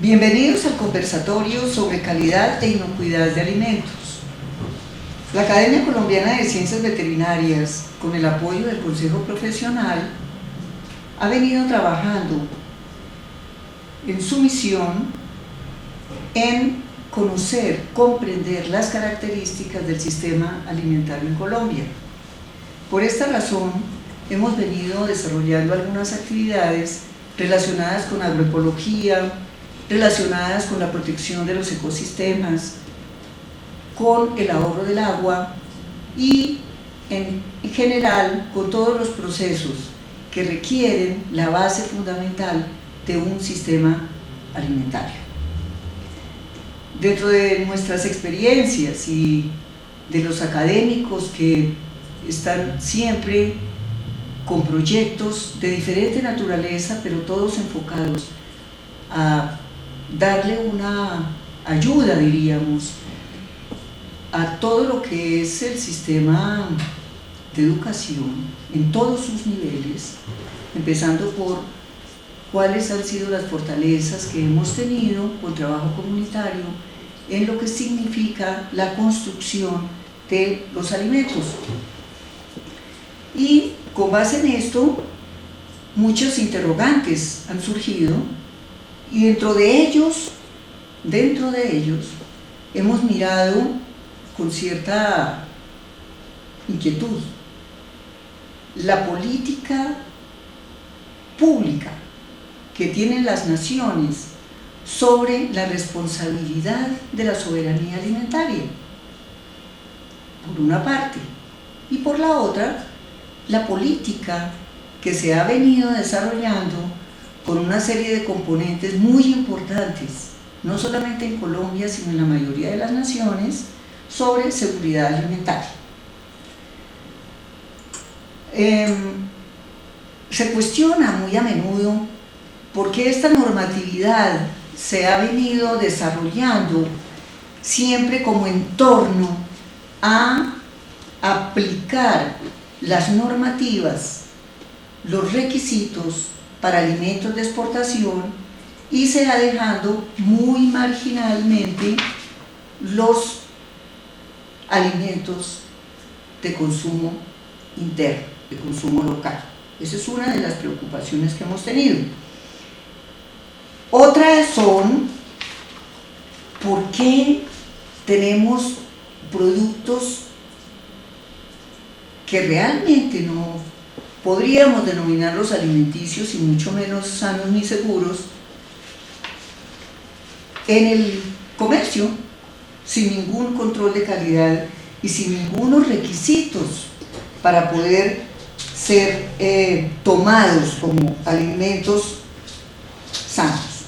Bienvenidos al conversatorio sobre calidad e inocuidad de alimentos. La Academia Colombiana de Ciencias Veterinarias, con el apoyo del Consejo Profesional, ha venido trabajando en su misión en conocer, comprender las características del sistema alimentario en Colombia. Por esta razón, hemos venido desarrollando algunas actividades relacionadas con agroecología, relacionadas con la protección de los ecosistemas, con el ahorro del agua y en general con todos los procesos que requieren la base fundamental de un sistema alimentario. Dentro de nuestras experiencias y de los académicos que están siempre con proyectos de diferente naturaleza, pero todos enfocados a darle una ayuda, diríamos, a todo lo que es el sistema de educación en todos sus niveles, empezando por cuáles han sido las fortalezas que hemos tenido con trabajo comunitario en lo que significa la construcción de los alimentos. Y con base en esto, muchos interrogantes han surgido y dentro de ellos hemos mirado con cierta inquietud la política pública que tienen las naciones sobre la responsabilidad de la soberanía alimentaria, por una parte, y por la otra, la política que se ha venido desarrollando con una serie de componentes muy importantes, no solamente en Colombia, sino en la mayoría de las naciones, sobre seguridad alimentaria. Se cuestiona muy a menudo por qué esta normatividad se ha venido desarrollando siempre como en torno a aplicar las normativas, los requisitos para alimentos de exportación y se ha dejado muy marginalmente los alimentos de consumo interno, de consumo local. Esa es una de las preocupaciones que hemos tenido. Otras son por qué tenemos productos que realmente no podríamos denominarlos alimenticios y mucho menos sanos ni seguros en el comercio, sin ningún control de calidad y sin ningunos requisitos para poder ser tomados como alimentos sanos.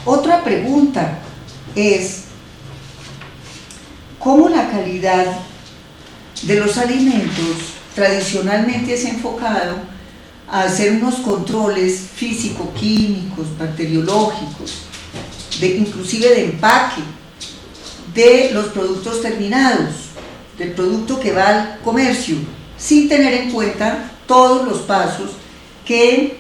Otra pregunta es ¿cómo la calidad de los alimentos tradicionalmente es enfocado a hacer unos controles físico-químicos, bacteriológicos, inclusive de empaque, de los productos terminados, del producto que va al comercio, sin tener en cuenta todos los pasos que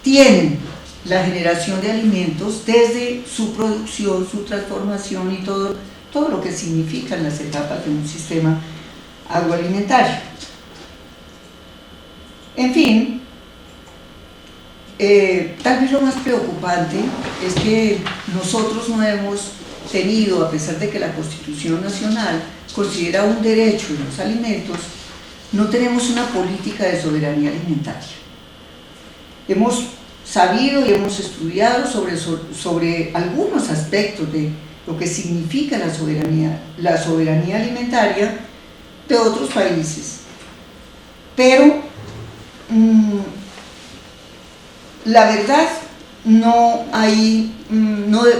tienen la generación de alimentos desde su producción, su transformación y todo lo que significan las etapas de un sistema agroalimentario. En fin, tal vez lo más preocupante es que nosotros no hemos tenido, a pesar de que la Constitución Nacional considera un derecho en los alimentos, no tenemos una política de soberanía alimentaria. Hemos sabido y hemos estudiado sobre algunos aspectos de lo que significa la soberanía alimentaria de otros países, pero la verdad no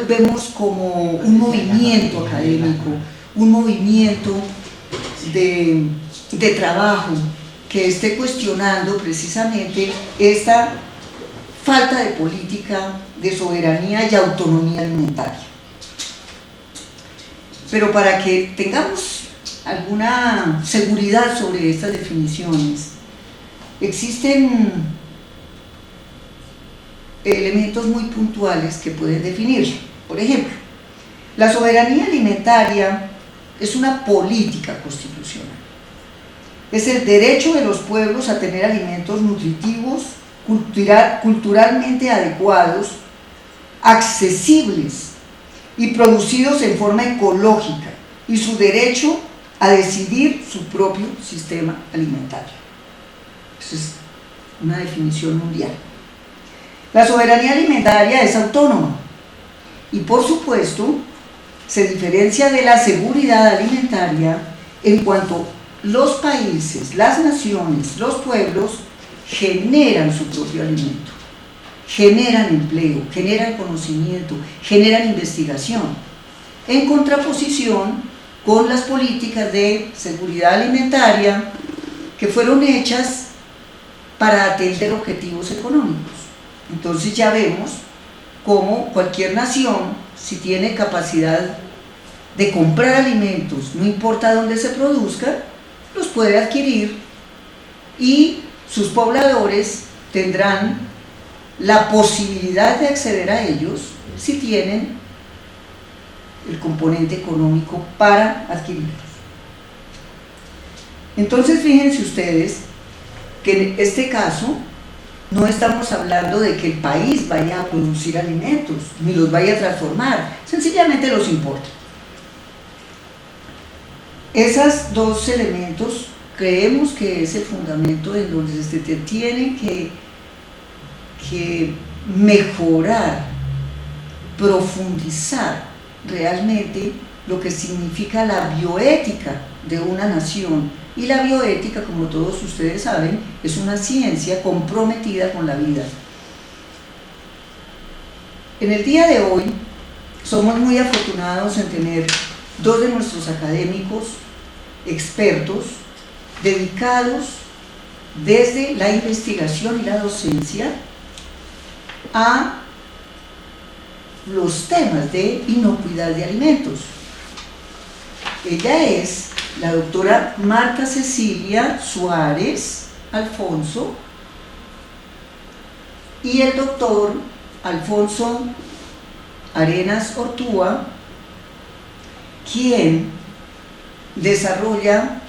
vemos como un movimiento académico, un movimiento de trabajo que esté cuestionando precisamente esta falta de política de soberanía y autonomía alimentaria. Pero para que tengamos alguna seguridad sobre estas definiciones, existen elementos muy puntuales que pueden definirla. Por ejemplo, la soberanía alimentaria es una política constitucional. Es el derecho de los pueblos a tener alimentos nutritivos, culturalmente adecuados, accesibles y producidos en forma ecológica, y su derecho a decidir su propio sistema alimentario. Esa es una definición mundial. La soberanía alimentaria es autónoma y, por supuesto, se diferencia de la seguridad alimentaria en cuanto los países, las naciones, los pueblos generan su propio alimento, generan empleo, generan conocimiento, generan investigación, en contraposición con las políticas de seguridad alimentaria que fueron hechas para atender objetivos económicos. Entonces ya vemos cómo cualquier nación, si tiene capacidad de comprar alimentos, no importa dónde se produzca, los puede adquirir y sus pobladores tendrán la posibilidad de acceder a ellos si tienen el componente económico para adquirirlos. Entonces fíjense ustedes que en este caso no estamos hablando de que el país vaya a producir alimentos, ni los vaya a transformar, sencillamente los importa. Esos dos elementos creemos que es el fundamento en donde se tiene que mejorar, profundizar realmente lo que significa la bioética de una nación. Y la bioética, como todos ustedes saben, es una ciencia comprometida con la vida. En el día de hoy somos muy afortunados en tener dos de nuestros académicos expertos dedicados desde la investigación y la docencia a los temas de inocuidad de alimentos. Ella es la doctora Marta Cecilia Suárez Alfonso y el doctor Alfonso Arenas Ortúa, quien desarrolla,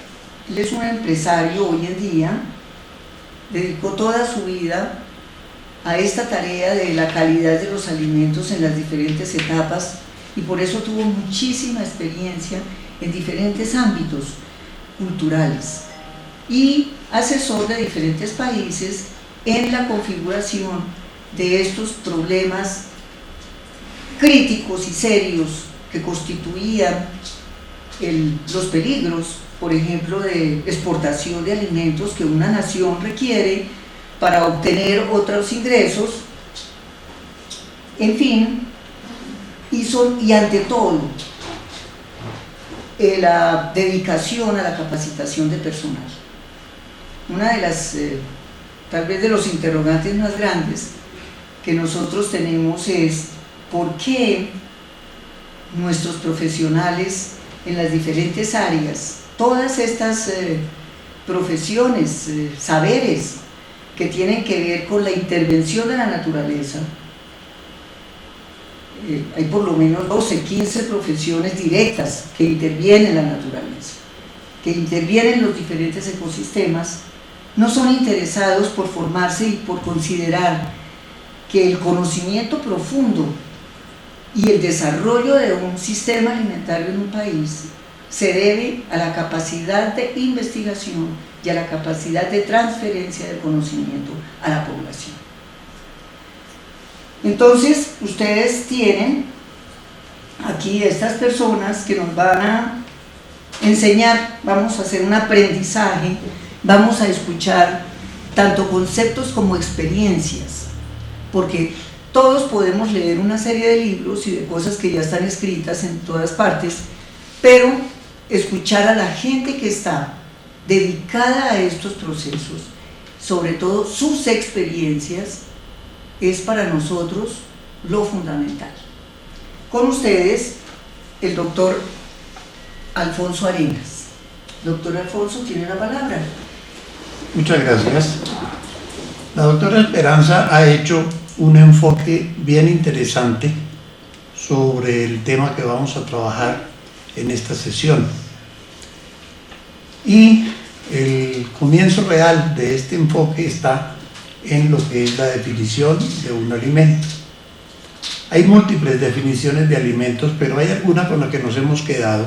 él es un empresario hoy en día, dedicó toda su vida a esta tarea de la calidad de los alimentos en las diferentes etapas y por eso tuvo muchísima experiencia en diferentes ámbitos culturales y asesor de diferentes países en la configuración de estos problemas críticos y serios que constituían los peligros, por ejemplo, de exportación de alimentos que una nación requiere para obtener otros ingresos. En fin, y ante todo, la dedicación a la capacitación de personal. Una de las, tal vez de los interrogantes más grandes que nosotros tenemos es ¿por qué nuestros profesionales en las diferentes áreas, todas estas profesiones, saberes que tienen que ver con la intervención de la naturaleza, hay por lo menos 12, 15 profesiones directas que intervienen en la naturaleza, que intervienen en los diferentes ecosistemas, no son interesados por formarse y por considerar que el conocimiento profundo y el desarrollo de un sistema alimentario en un país se debe a la capacidad de investigación y a la capacidad de transferencia del conocimiento a la población. Entonces, ustedes tienen aquí estas personas que nos van a enseñar, vamos a hacer un aprendizaje, vamos a escuchar tanto conceptos como experiencias, porque todos podemos leer una serie de libros y de cosas que ya están escritas en todas partes, pero escuchar a la gente que está dedicada a estos procesos, sobre todo sus experiencias, es para nosotros lo fundamental. Con ustedes, el doctor Alfonso Arenas. Doctor Alfonso, tiene la palabra. Muchas gracias. La doctora Esperanza ha hecho un enfoque bien interesante sobre el tema que vamos a trabajar en esta sesión. Y el comienzo real de este enfoque está en lo que es la definición de un alimento. Hay múltiples definiciones de alimentos, pero hay alguna con la que nos hemos quedado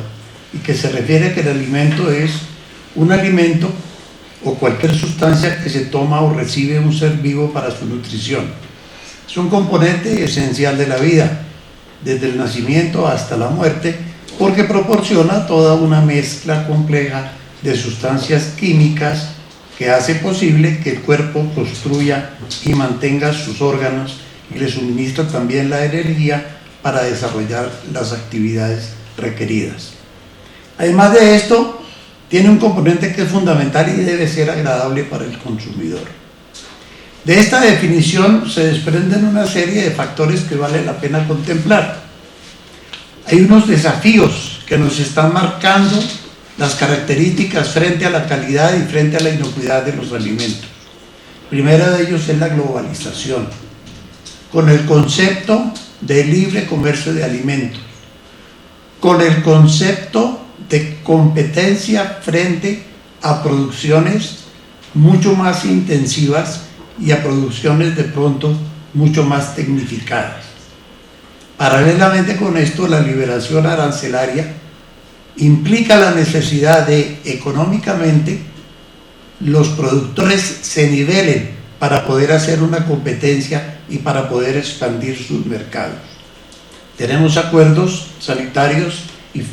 y que se refiere a que el alimento es un alimento o cualquier sustancia que se toma o recibe un ser vivo para su nutrición. Es un componente esencial de la vida, desde el nacimiento hasta la muerte, porque proporciona toda una mezcla compleja de sustancias químicas que hace posible que el cuerpo construya y mantenga sus órganos y le suministra también la energía para desarrollar las actividades requeridas. Además de esto, tiene un componente que es fundamental y debe ser agradable para el consumidor. De esta definición se desprenden una serie de factores que vale la pena contemplar. Hay unos desafíos que nos están marcando las características frente a la calidad y frente a la inocuidad de los alimentos. Primero de ellos es la globalización, con el concepto de libre comercio de alimentos, con el concepto de competencia frente a producciones mucho más intensivas y a producciones de pronto mucho más tecnificadas. Paralelamente con esto, la liberación arancelaria implica la necesidad de, económicamente, los productores se nivelen para poder hacer una competencia y para poder expandir sus mercados. Tenemos acuerdos sanitarios y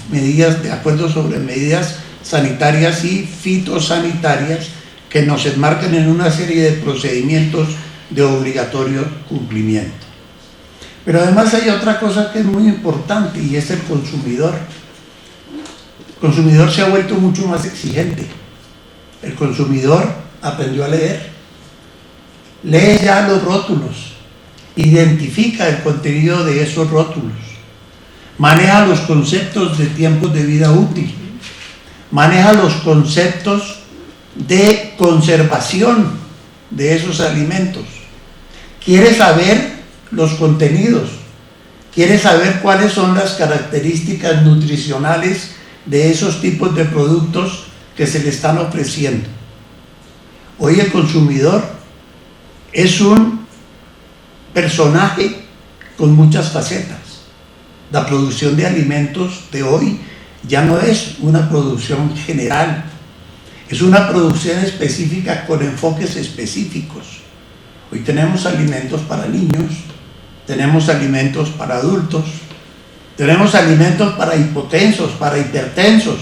acuerdos sobre medidas sanitarias y fitosanitarias que nos enmarcan en una serie de procedimientos de obligatorio cumplimiento. Pero además hay otra cosa que es muy importante y es el consumidor. El consumidor se ha vuelto mucho más exigente. El consumidor aprendió a leer. Lee ya los rótulos, identifica el contenido de esos rótulos, maneja los conceptos de tiempos de vida útil, maneja los conceptos de conservación de esos alimentos, quiere saber los contenidos, quiere saber cuáles son las características nutricionales de esos tipos de productos que se le están ofreciendo. Hoy el consumidor es un personaje con muchas facetas. La producción de alimentos de hoy ya no es una producción general, es una producción específica con enfoques específicos. Hoy tenemos alimentos para niños, tenemos alimentos para adultos, tenemos alimentos para hipotensos, para hipertensos,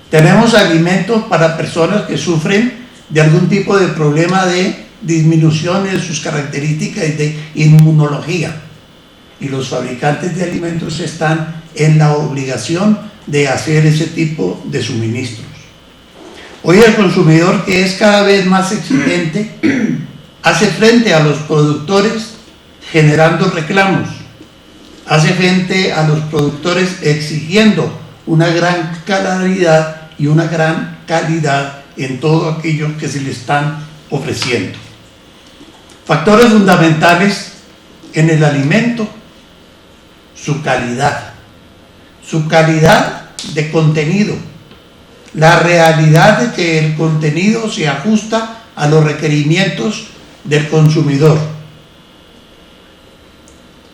tenemos alimentos para personas que sufren de algún tipo de problema de disminución de sus características de inmunología. Y los fabricantes de alimentos están en la obligación de hacer ese tipo de suministros. Hoy el consumidor, que es cada vez más exigente, hace frente a los productores generando reclamos, hace frente a los productores exigiendo una gran claridad y una gran calidad en todo aquello que se le están ofreciendo. Factores fundamentales en el alimento: su calidad de contenido, la realidad de que el contenido se ajusta a los requerimientos del consumidor,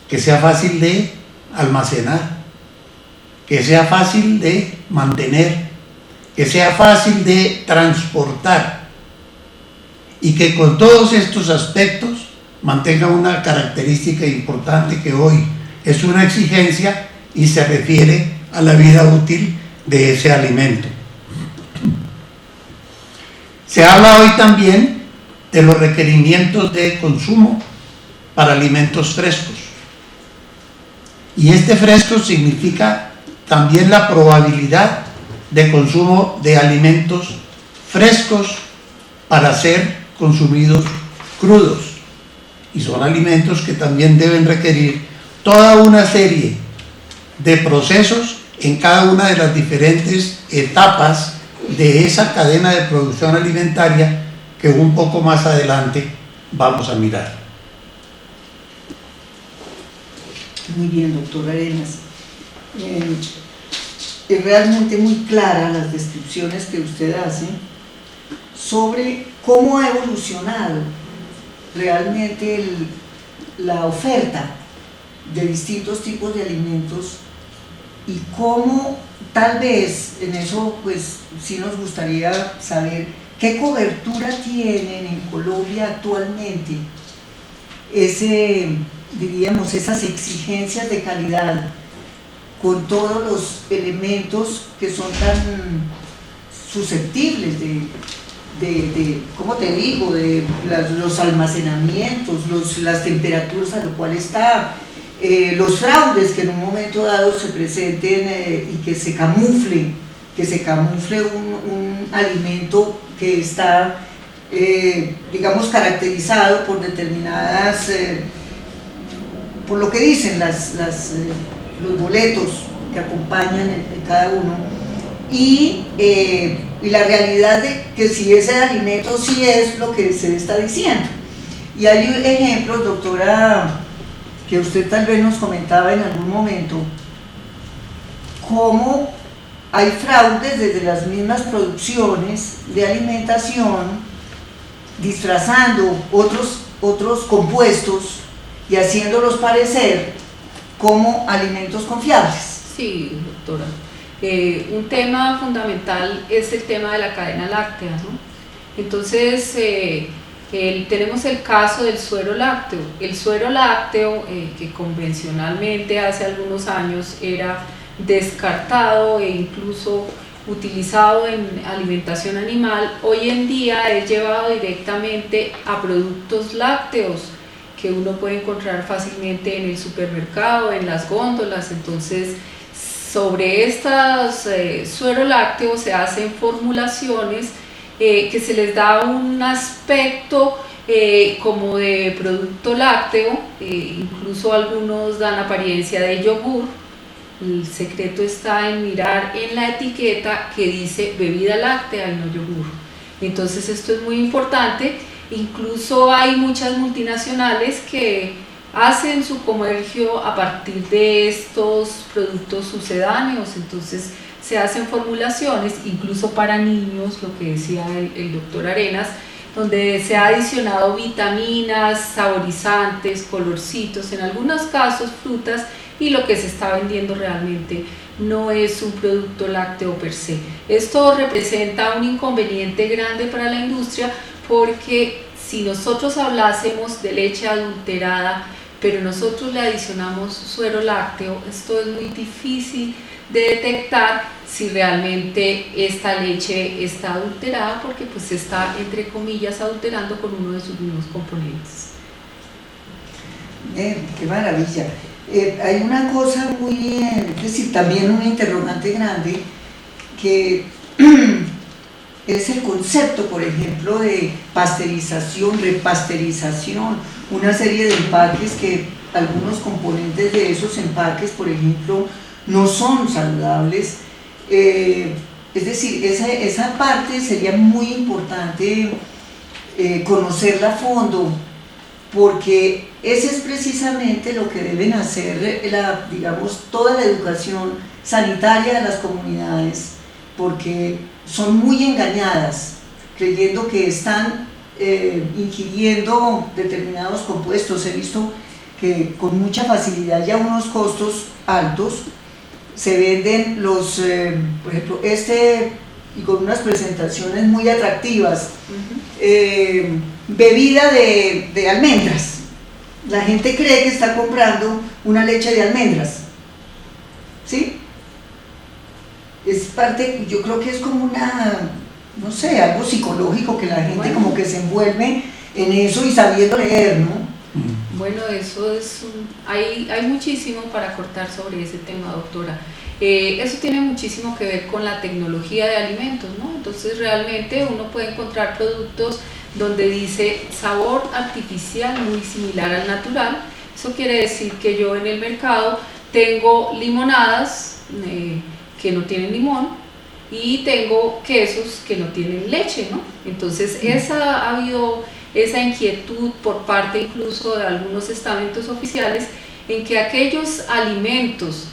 que sea fácil de almacenar, que sea fácil de mantener, que sea fácil de transportar, y que con todos estos aspectos mantenga una característica importante que hoy es una exigencia y se refiere a la vida útil de ese alimento. Se habla hoy también de los requerimientos de consumo para alimentos frescos. Y este fresco significa también la probabilidad de consumo de alimentos frescos para ser consumidos crudos. Y son alimentos que también deben requerir toda una serie de procesos en cada una de las diferentes etapas de esa cadena de producción alimentaria que un poco más adelante vamos a mirar. Muy bien, doctor Arenas. Es realmente muy clara las descripciones que usted hace sobre cómo ha evolucionado realmente la oferta de distintos tipos de alimentos y cómo tal vez en eso pues sí nos gustaría saber qué cobertura tienen en Colombia actualmente diríamos, esas exigencias de calidad con todos los elementos que son tan susceptibles ¿cómo te digo?, de los almacenamientos, las temperaturas a lo cual está, los fraudes que en un momento dado se presenten y que se camufle un alimento que está, digamos, caracterizado por determinadas, por lo que dicen los boletos que acompañan en cada uno, y la realidad de que si ese alimento sí es lo que se está diciendo. Y hay ejemplos, doctora, que usted tal vez nos comentaba en algún momento, cómo hay fraudes desde las mismas producciones de alimentación, disfrazando otros compuestos y haciéndolos parecer como alimentos confiables. Sí, doctora. Un tema fundamental es el tema de la cadena láctea, ¿no? Entonces, tenemos el caso del suero lácteo. El suero lácteo, que convencionalmente hace algunos años era descartado e incluso utilizado en alimentación animal, hoy en día es llevado directamente a productos lácteos que uno puede encontrar fácilmente en el supermercado, en las góndolas. Entonces, sobre estos suero lácteo se hacen formulaciones que se les da un aspecto como de producto lácteo, incluso algunos dan apariencia de yogur. El secreto está en mirar en la etiqueta que dice bebida láctea y no yogur. Entonces esto es muy importante. Incluso hay muchas multinacionales que hacen su comercio a partir de estos productos sucedáneos. Entonces se hacen formulaciones incluso para niños, lo que decía el doctor Arenas, donde se ha adicionado vitaminas, saborizantes, colorcitos, en algunos casos frutas, y lo que se está vendiendo realmente no es un producto lácteo per se. Esto representa un inconveniente grande para la industria, porque si nosotros hablásemos de leche adulterada, pero nosotros le adicionamos suero lácteo, esto es muy difícil de detectar si realmente esta leche está adulterada, porque pues se está, entre comillas, adulterando con uno de sus mismos componentes. Qué maravilla. Hay una cosa muy, es decir, también una interrogante grande, que es el concepto, por ejemplo, de pasteurización, repasteurización, una serie de empaques que algunos componentes de esos empaques, por ejemplo, no son saludables. Es decir, esa parte sería muy importante conocerla a fondo, porque ese es precisamente lo que deben hacer, digamos, toda la educación sanitaria de las comunidades, porque son muy engañadas, creyendo que están ingiriendo determinados compuestos. He visto que con mucha facilidad y a unos costos altos se venden por ejemplo, y con unas presentaciones muy atractivas, bebida de almendras. La gente cree que está comprando una leche de almendras, ¿sí? Es parte, yo creo que es como no sé, algo psicológico, que la gente como que se envuelve en eso y sabiendo leer, ¿no? Bueno, eso es hay muchísimo para cortar sobre ese tema, doctora. Eso tiene muchísimo que ver con la tecnología de alimentos, ¿no? Entonces realmente uno puede encontrar productos donde dice sabor artificial muy similar al natural. Eso quiere decir que yo en el mercado tengo limonadas que no tienen limón, y tengo quesos que no tienen leche, ¿no? Entonces ha habido esa inquietud por parte incluso de algunos estamentos oficiales en que aquellos alimentos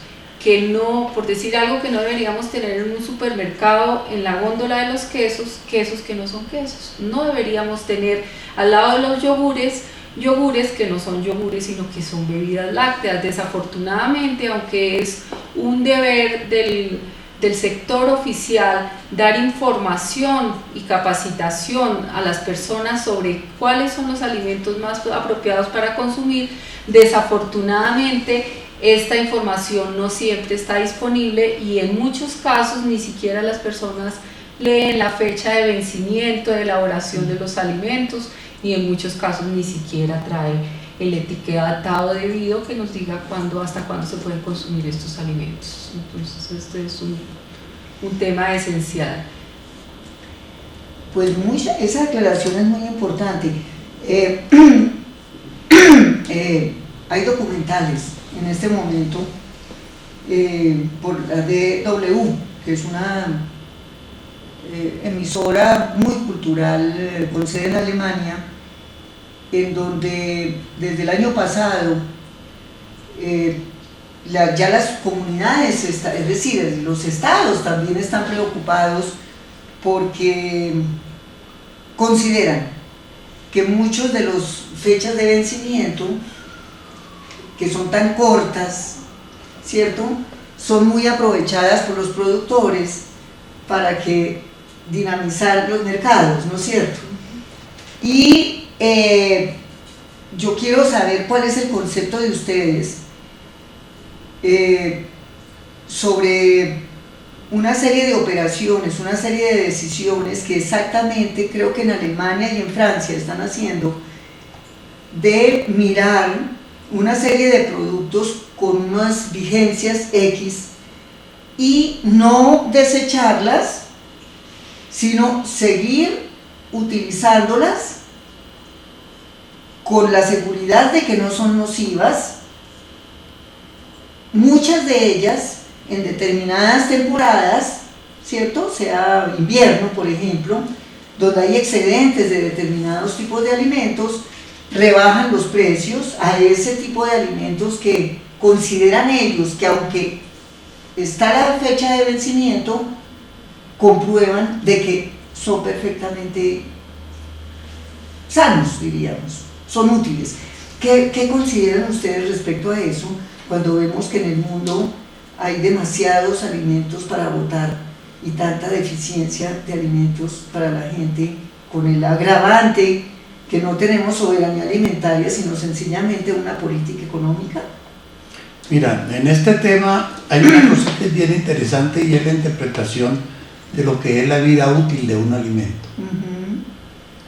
que no, por decir algo que no deberíamos tener en un supermercado, en la góndola de los quesos, quesos que no son quesos. No deberíamos tener al lado de los yogures que no son yogures, sino que son bebidas lácteas. Desafortunadamente, aunque es un deber del sector oficial dar información y capacitación a las personas sobre cuáles son los alimentos más apropiados para consumir, desafortunadamente esta información no siempre está disponible y en muchos casos ni siquiera las personas leen la fecha de vencimiento de elaboración de los alimentos y en muchos casos ni siquiera trae el etiquetado debido que nos diga hasta cuándo se pueden consumir estos alimentos. Entonces este es un tema esencial. Pues esa aclaración es muy importante. Hay documentales en este momento por la DW, que es una emisora muy cultural con sede en Alemania, en donde desde el año pasado ya las comunidades, es decir, los estados también están preocupados porque consideran que muchos de las fechas de vencimiento, que son tan cortas, ¿cierto?, son muy aprovechadas por los productores para dinamizar los mercados, ¿no es cierto? Y yo quiero saber cuál es el concepto de ustedes sobre una serie de operaciones, una serie de decisiones que exactamente creo que en Alemania y en Francia están haciendo, de mirar una serie de productos con unas vigencias X y no desecharlas, sino seguir utilizándolas con la seguridad de que no son nocivas, muchas de ellas en determinadas temporadas, ¿cierto? Sea invierno, por ejemplo, donde hay excedentes de determinados tipos de alimentos, rebajan los precios a ese tipo de alimentos que consideran ellos que, aunque está la fecha de vencimiento, comprueban de que son perfectamente sanos, diríamos, son útiles. ¿Qué consideran ustedes respecto a eso cuando vemos que en el mundo hay demasiados alimentos para botar y tanta deficiencia de alimentos para la gente, con el agravante que no tenemos soberanía alimentaria, sino sencillamente una política económica? Mira, en este tema hay una cosa que es bien interesante y es la interpretación de lo que es la vida útil de un alimento.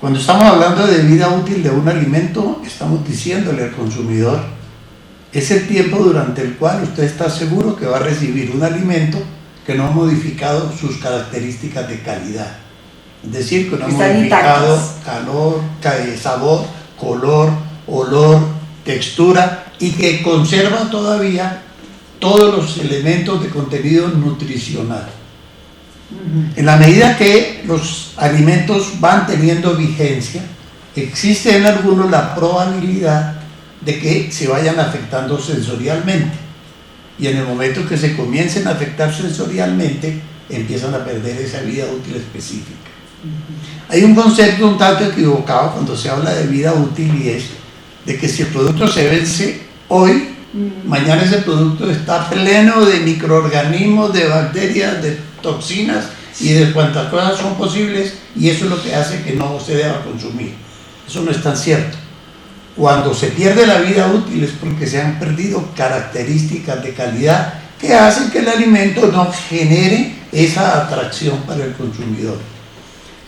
Cuando estamos hablando de vida útil de un alimento, estamos diciéndole al consumidor, es el tiempo durante el cual usted está seguro que va a recibir un alimento que no ha modificado sus características de calidad. Es decir, que no ha modificado calor, sabor, color, olor, textura y que conserva todavía todos los elementos de contenido nutricional. En la medida que los alimentos van teniendo vigencia, existe en algunos la probabilidad de que se vayan afectando sensorialmente. Y en el momento que se comiencen a afectar sensorialmente, empiezan a perder esa vida útil específica. Hay un concepto un tanto equivocado cuando se habla de vida útil, y es de que si el producto se vence hoy, mañana ese producto está pleno de microorganismos, de bacterias, de toxinas y de cuantas cosas son posibles, y eso es lo que hace que no se deba consumir. Eso no es tan cierto. Cuando se pierde la vida útil es porque se han perdido características de calidad que hacen que el alimento no genere esa atracción para el consumidor.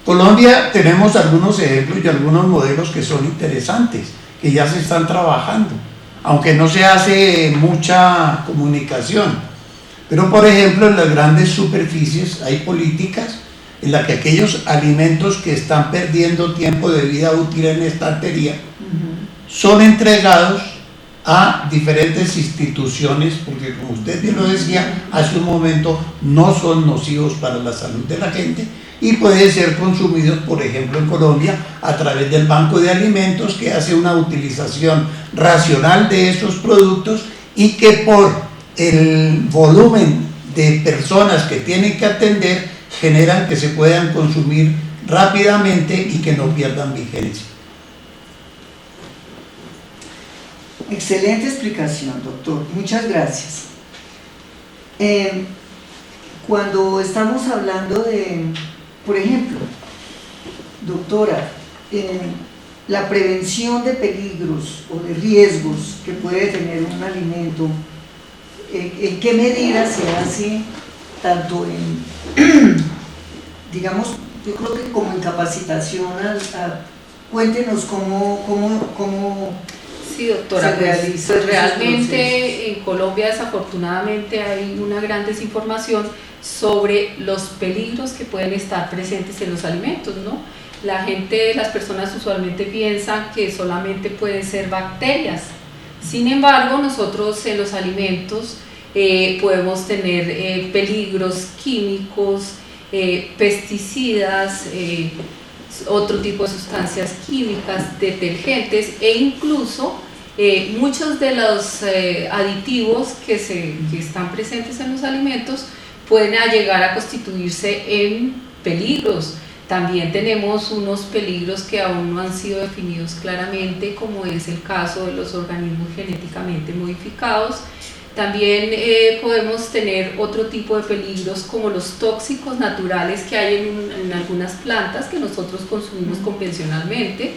Colombia tenemos algunos ejemplos y algunos modelos que son interesantes, que ya se están trabajando, aunque no se hace mucha comunicación. Pero por ejemplo en las grandes superficies hay políticas en las que aquellos alimentos que están perdiendo tiempo de vida útil en estantería son entregados a diferentes instituciones, porque como usted bien lo decía hace un momento, no son nocivos para la salud de la gente, y puede ser consumidos, por ejemplo, en Colombia a través del Banco de Alimentos, que hace una utilización racional de esos productos y que por el volumen de personas que tienen que atender generan que se puedan consumir rápidamente y que no pierdan vigencia. Excelente explicación, doctor. Muchas gracias. Cuando estamos hablando de, por ejemplo, doctora, la prevención de peligros o de riesgos que puede tener un alimento, ¿en qué medida se hace tanto en, digamos, yo creo que como en capacitación? Cuéntenos cómo Sí, doctora, se realiza pues esos realmente procesos. en Colombia desafortunadamente hay una gran desinformación sobre los peligros que pueden estar presentes en los alimentos, ¿no? Las personas usualmente piensan que solamente pueden ser bacterias. Sin embargo, nosotros en los alimentos podemos tener peligros químicos, pesticidas, otro tipo de sustancias químicas, detergentes e incluso muchos de los aditivos que están presentes en los alimentos pueden llegar a constituirse en peligros. También tenemos unos peligros que aún no han sido definidos claramente, como es el caso de los organismos genéticamente modificados. También podemos tener otro tipo de peligros como los tóxicos naturales que hay en algunas plantas que nosotros consumimos convencionalmente,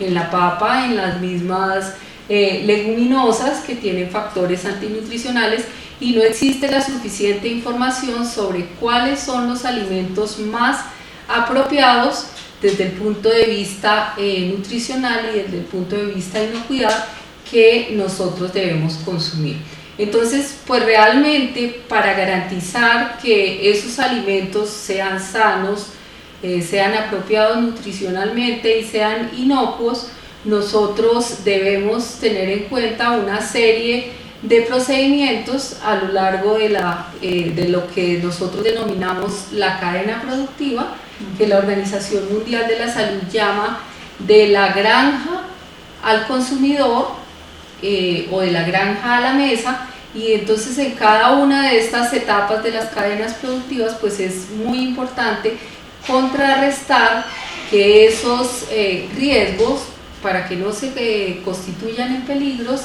en la papa, en las mismas leguminosas que tienen factores antinutricionales, y no existe la suficiente información sobre cuáles son los alimentos más apropiados desde el punto de vista nutricional y desde el punto de vista de inocuidad que nosotros debemos consumir. Entonces, pues realmente para garantizar que esos alimentos sean sanos, sean apropiados nutricionalmente y sean inocuos, nosotros debemos tener en cuenta una serie de procedimientos a lo largo de lo que nosotros denominamos la cadena productiva, que la Organización Mundial de la Salud llama de la granja al consumidor o de la granja a la mesa. Y entonces en cada una de estas etapas de las cadenas productivas pues es muy importante contrarrestar que esos riesgos, para que no se constituyan en peligros,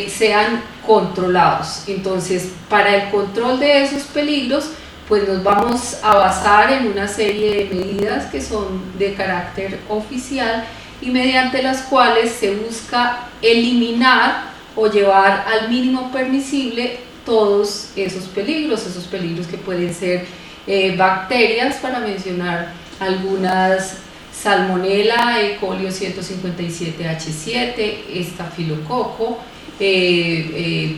sean controlados. Entonces, para el control de esos peligros pues nos vamos a basar en una serie de medidas que son de carácter oficial y mediante las cuales se busca eliminar o llevar al mínimo permisible todos esos peligros que pueden ser bacterias, para mencionar algunas: Salmonella, E. coli 157H7, estafilococo,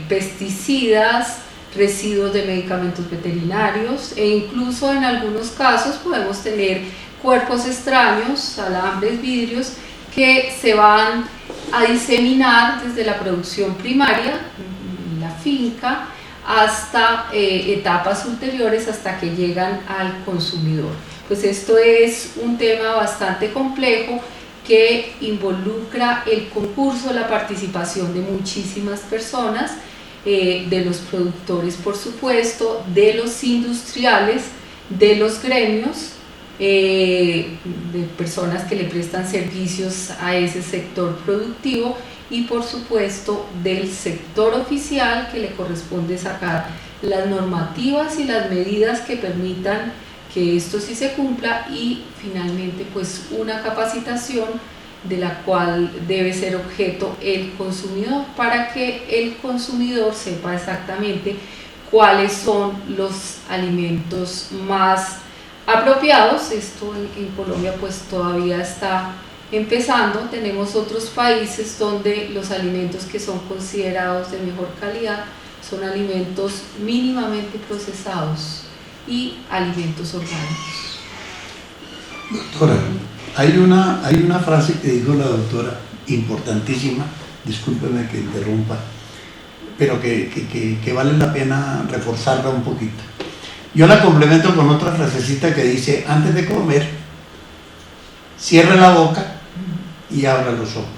pesticidas, residuos de medicamentos veterinarios, e incluso en algunos casos podemos tener cuerpos extraños, alambres, vidrios, que se van a diseminar desde la producción primaria, la finca, hasta etapas ulteriores, hasta que llegan al consumidor. Pues esto es un tema bastante complejo que involucra el concurso, la participación de muchísimas personas, de los productores, por supuesto, de los industriales, de los gremios, de personas que le prestan servicios a ese sector productivo, y por supuesto del sector oficial, que le corresponde sacar las normativas y las medidas que permitan que esto sí se cumpla, y finalmente pues una capacitación de la cual debe ser objeto el consumidor, para que el consumidor sepa exactamente cuáles son los alimentos más apropiados. Esto en Colombia pues todavía está empezando. Tenemos otros países donde los alimentos que son considerados de mejor calidad son alimentos mínimamente procesados y alimentos orgánicos. Doctora, hay una frase que dijo la doctora, importantísima, discúlpeme que interrumpa, pero que vale la pena reforzarla un poquito. Yo la complemento con otra frasecita que dice, antes de comer, cierra la boca y abra los ojos.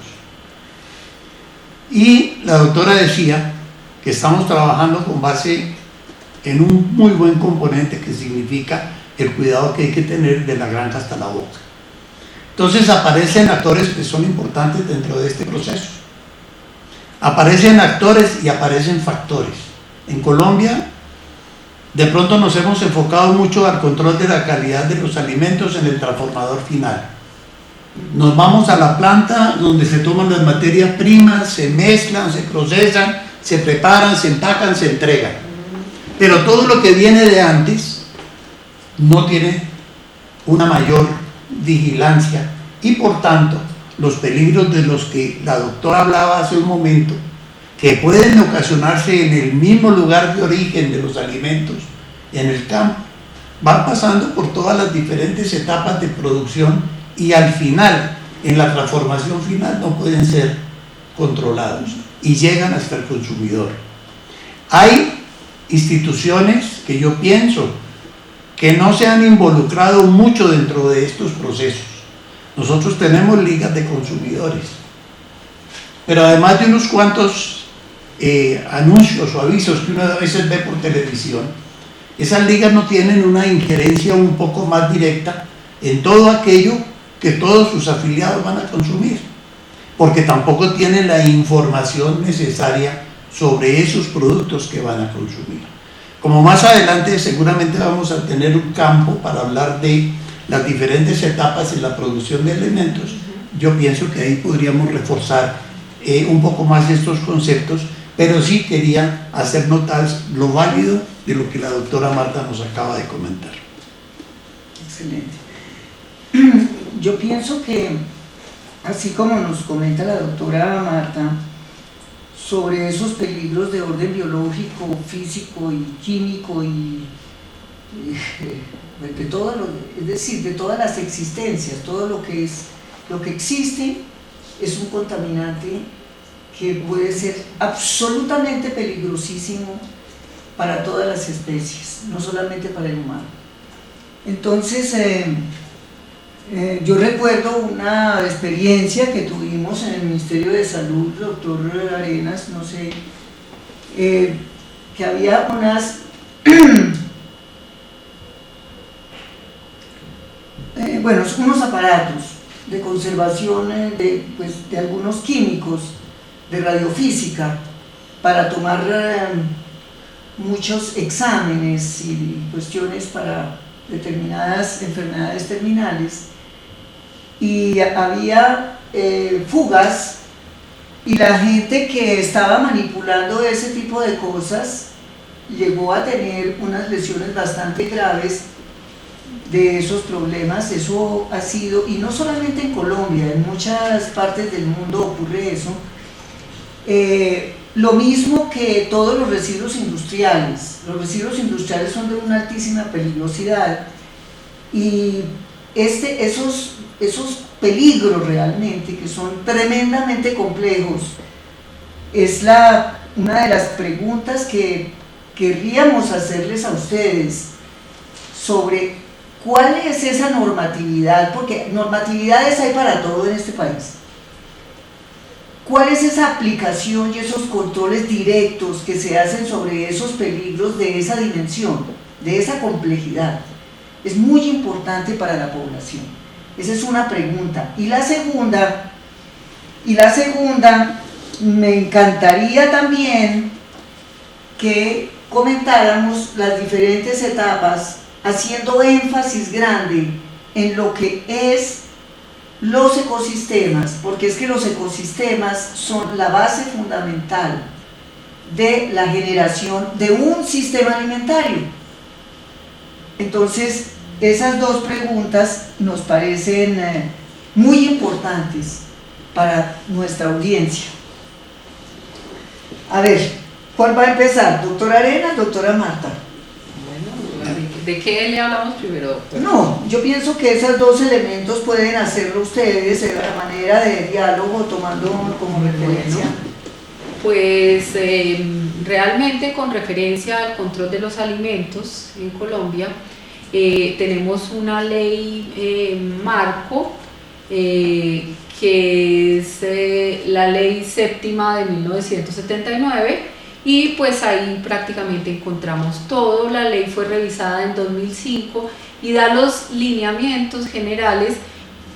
Y la doctora decía que estamos trabajando con base en un muy buen componente que significa el cuidado que hay que tener de la granja hasta la boca. Entonces aparecen actores que son importantes dentro de este proceso. Aparecen actores y aparecen factores. En Colombia, de pronto nos hemos enfocado mucho al control de la calidad de los alimentos en el transformador final. Nos vamos a la planta donde se toman las materias primas, se mezclan, se procesan, se preparan, se empacan, se entregan. Pero todo lo que viene de antes no tiene una mayor vigilancia y por tanto los peligros de los que la doctora hablaba hace un momento, que pueden ocasionarse en el mismo lugar de origen de los alimentos, en el campo, van pasando por todas las diferentes etapas de producción y al final, en la transformación final, no pueden ser controlados y llegan hasta el consumidor. Hay instituciones que yo pienso que no se han involucrado mucho dentro de estos procesos. Nosotros tenemos ligas de consumidores, pero además de unos cuantos anuncios o avisos que uno a veces ve por televisión, esas ligas no tienen una injerencia un poco más directa en todo aquello que todos sus afiliados van a consumir, porque tampoco tienen la información necesaria sobre esos productos que van a consumir. Como más adelante seguramente vamos a tener un campo para hablar de las diferentes etapas en la producción de alimentos, yo pienso que ahí podríamos reforzar un poco más estos conceptos, pero sí quería hacer notar lo válido de lo que la doctora Marta nos acaba de comentar. Excelente. Yo pienso que, así como nos comenta la doctora Marta, sobre esos peligros de orden biológico, físico y químico y de todo es decir, de todas las existencias, todo lo que existe es un contaminante que puede ser absolutamente peligrosísimo para todas las especies, no solamente para el humano. Entonces, yo recuerdo una experiencia que tuvimos en el Ministerio de Salud, doctor Arenas, no sé, que había unos aparatos de conservación de algunos químicos de radiofísica para tomar muchos exámenes y cuestiones para determinadas enfermedades terminales, y había fugas, y la gente que estaba manipulando ese tipo de cosas llegó a tener unas lesiones bastante graves de esos problemas. Eso ha sido, y no solamente en Colombia, en muchas partes del mundo ocurre eso. Lo mismo que todos los residuos industriales. Los residuos industriales son de una altísima peligrosidad, y esos peligros realmente, que son tremendamente complejos, es una de las preguntas que querríamos hacerles a ustedes sobre cuál es esa normatividad, porque normatividades hay para todo en este país. ¿Cuál es esa aplicación y esos controles directos que se hacen sobre esos peligros de esa dimensión, de esa complejidad? Es muy importante para la población. Esa es una pregunta. Y la segunda, me encantaría también que comentáramos las diferentes etapas, haciendo énfasis grande en lo que es los ecosistemas, porque es que los ecosistemas son la base fundamental de la generación de un sistema alimentario. Entonces, esas dos preguntas nos parecen muy importantes para nuestra audiencia. A ver, ¿cuál va a empezar? ¿Doctora Arenas, doctora Marta? ¿De qué le hablamos primero, doctor? No, yo pienso que esos dos elementos pueden hacerlo ustedes de la manera de diálogo, tomando como referencia Pues realmente con referencia al control de los alimentos en Colombia, tenemos una ley marco que es la ley séptima de 1979, y pues ahí prácticamente encontramos todo. La ley fue revisada en 2005 y da los lineamientos generales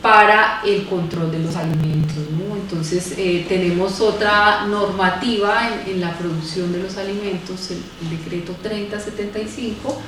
para el control de los alimentos, ¿no? Entonces tenemos otra normativa en la producción de los alimentos, el decreto 3075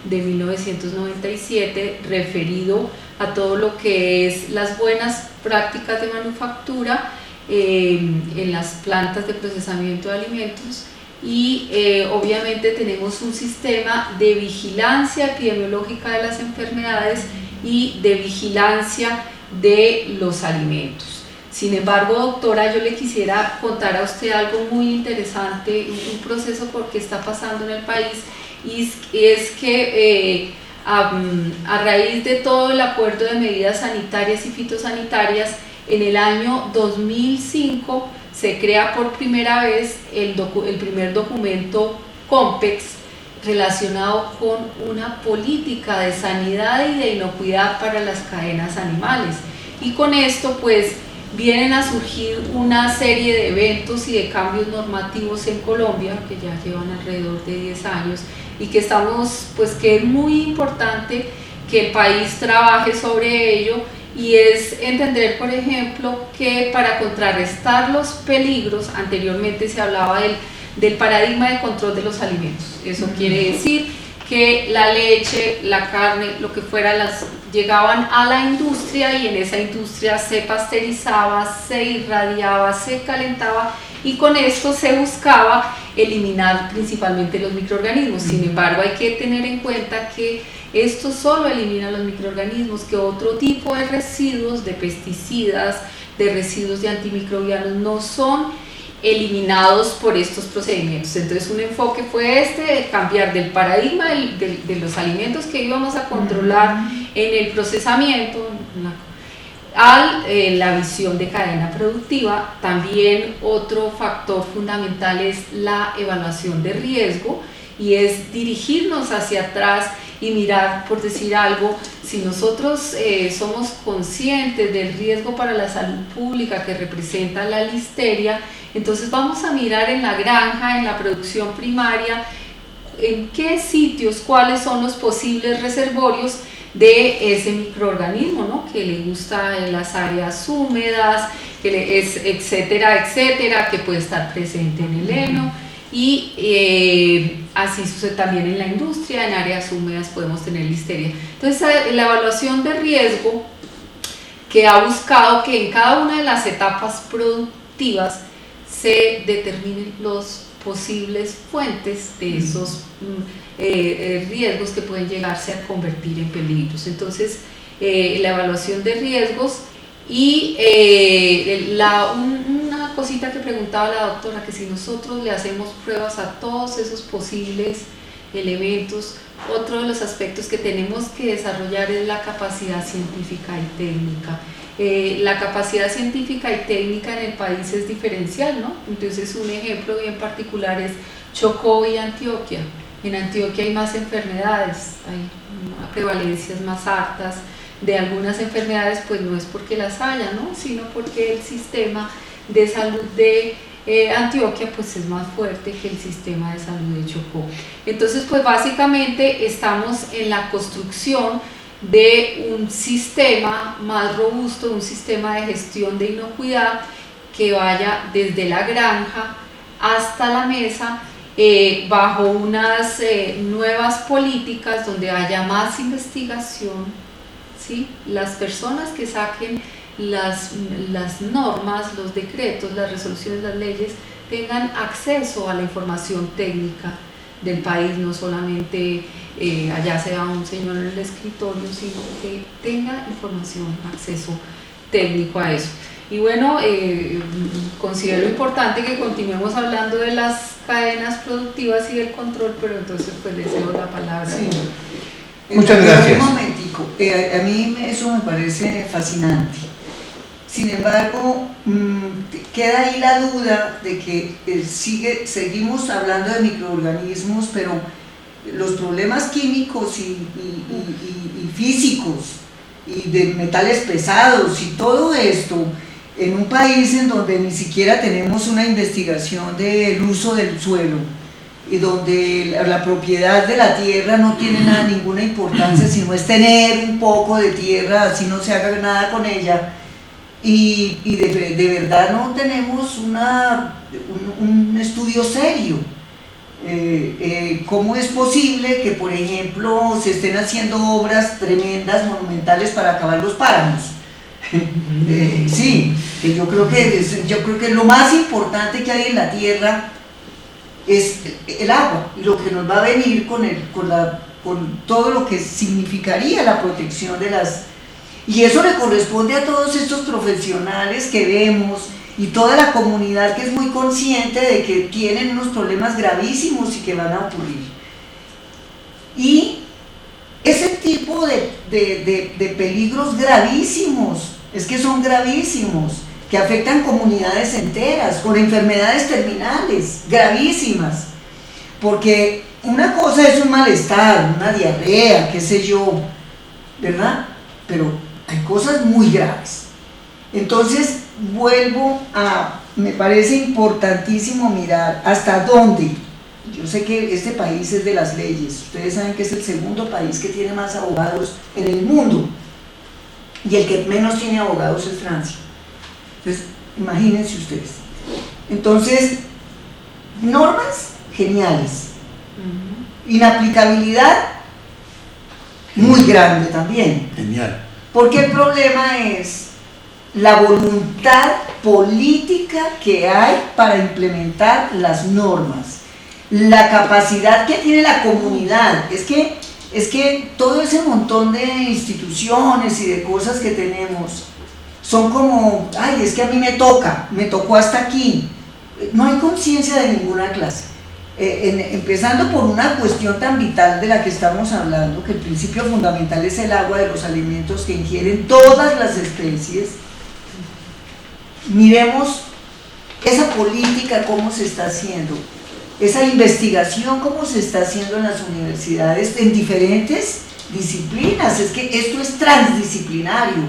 de 1997, referido a todo lo que es las buenas prácticas de manufactura en las plantas de procesamiento de alimentos, y obviamente tenemos un sistema de vigilancia epidemiológica de las enfermedades y de vigilancia de los alimentos. Sin embargo, doctora, yo le quisiera contar a usted algo muy interesante, un proceso que está pasando en el país, y es que a raíz de todo el acuerdo de medidas sanitarias y fitosanitarias, en el año 2005 se crea por primera vez el primer documento COMPEX relacionado con una política de sanidad y de inocuidad para las cadenas animales. Y con esto pues vienen a surgir una serie de eventos y de cambios normativos en Colombia que ya llevan alrededor de 10 años, y que que es muy importante que el país trabaje sobre ello, y es entender, por ejemplo, que para contrarrestar los peligros, anteriormente se hablaba del paradigma de control de los alimentos. Eso quiere decir que la leche, la carne, lo que fuera, llegaban a la industria, y en esa industria se pasteurizaba, se irradiaba, se calentaba, y con esto se buscaba eliminar principalmente los microorganismos. Sin embargo, hay que tener en cuenta que esto solo elimina los microorganismos, que otro tipo de residuos, de pesticidas, de residuos de antimicrobianos no son eliminados por estos procedimientos. Entonces un enfoque fue de cambiar del paradigma de los alimentos que íbamos a controlar en el procesamiento a la visión de cadena productiva. También otro factor fundamental es la evaluación de riesgo, y es dirigirnos hacia atrás y mirar, por decir algo, si nosotros somos conscientes del riesgo para la salud pública que representa la listeria, entonces vamos a mirar en la granja, en la producción primaria, en qué sitios, cuáles son los posibles reservorios de ese microorganismo, ¿no? Que le gusta en las áreas húmedas, etcétera, etcétera, que puede estar presente en el heno. Y así sucede también en la industria, en áreas húmedas podemos tener listeria. Entonces la evaluación de riesgo, que ha buscado que en cada una de las etapas productivas se determinen los posibles fuentes de esos riesgos que pueden llegarse a convertir en peligros. Entonces la evaluación de riesgos, y una cosita que preguntaba la doctora, que si nosotros le hacemos pruebas a todos esos posibles elementos, otro de los aspectos que tenemos que desarrollar es la capacidad científica y técnica. La capacidad científica y técnica en el país es diferencial, ¿no? Entonces un ejemplo bien particular es Chocó y Antioquia. En Antioquia hay más enfermedades, hay prevalencias más altas de algunas enfermedades, pues no es porque las haya, ¿no? Sino porque el sistema de salud de Antioquia pues es más fuerte que el sistema de salud de Chocó. Entonces pues básicamente estamos en la construcción de un sistema más robusto, un sistema de gestión de inocuidad que vaya desde la granja hasta la mesa, bajo unas nuevas políticas donde haya más investigación, ¿sí? Las personas que saquen las normas, los decretos, las resoluciones, las leyes, tengan acceso a la información técnica del país, no solamente allá sea un señor en el escritorio, sino que tenga información, acceso técnico a eso. Y bueno, considero importante que continuemos hablando de las cadenas productivas y del control, pero entonces pues les cedo la palabra. Sí. Muchas gracias. Un momentico, a mí eso me parece fascinante. Sin embargo, queda ahí la duda de que seguimos hablando de microorganismos, pero los problemas químicos y físicos y de metales pesados y todo esto en un país en donde ni siquiera tenemos una investigación del uso del suelo y donde la propiedad de la tierra no tiene ninguna importancia, sino es tener un poco de tierra, así no se haga nada con ella, y de verdad no tenemos un estudio serio. ¿Cómo es posible que, por ejemplo, se estén haciendo obras tremendas, monumentales para acabar los páramos? Sí, que yo creo que lo más importante que hay en la tierra es el agua y lo que nos va a venir con todo lo que significaría la protección de las... Y eso le corresponde a todos estos profesionales que vemos y toda la comunidad que es muy consciente de que tienen unos problemas gravísimos y que van a ocurrir. Y ese tipo de peligros gravísimos, es que son gravísimos, que afectan comunidades enteras, con enfermedades terminales, gravísimas, porque una cosa es un malestar, una diarrea, qué sé yo, ¿verdad? Pero hay cosas muy graves. Entonces, me parece importantísimo mirar hasta dónde. Yo sé que este país es de las leyes, ustedes saben que es el segundo país que tiene más abogados en el mundo, y el que menos tiene abogados es Francia. Entonces, imagínense ustedes. Entonces, normas geniales, inaplicabilidad muy grande también. Genial. Porque el problema es la voluntad política que hay para implementar las normas, la capacidad que tiene la comunidad. Es que todo ese montón de instituciones y de cosas que tenemos son como, ay, es que a mí me tocó hasta aquí. No hay conciencia de ninguna clase. Empezando por una cuestión tan vital de la que estamos hablando, que el principio fundamental es el agua de los alimentos que ingieren todas las especies. Miremos esa política, cómo se está haciendo, esa investigación, cómo se está haciendo en las universidades, en diferentes disciplinas. Es que esto es transdisciplinario.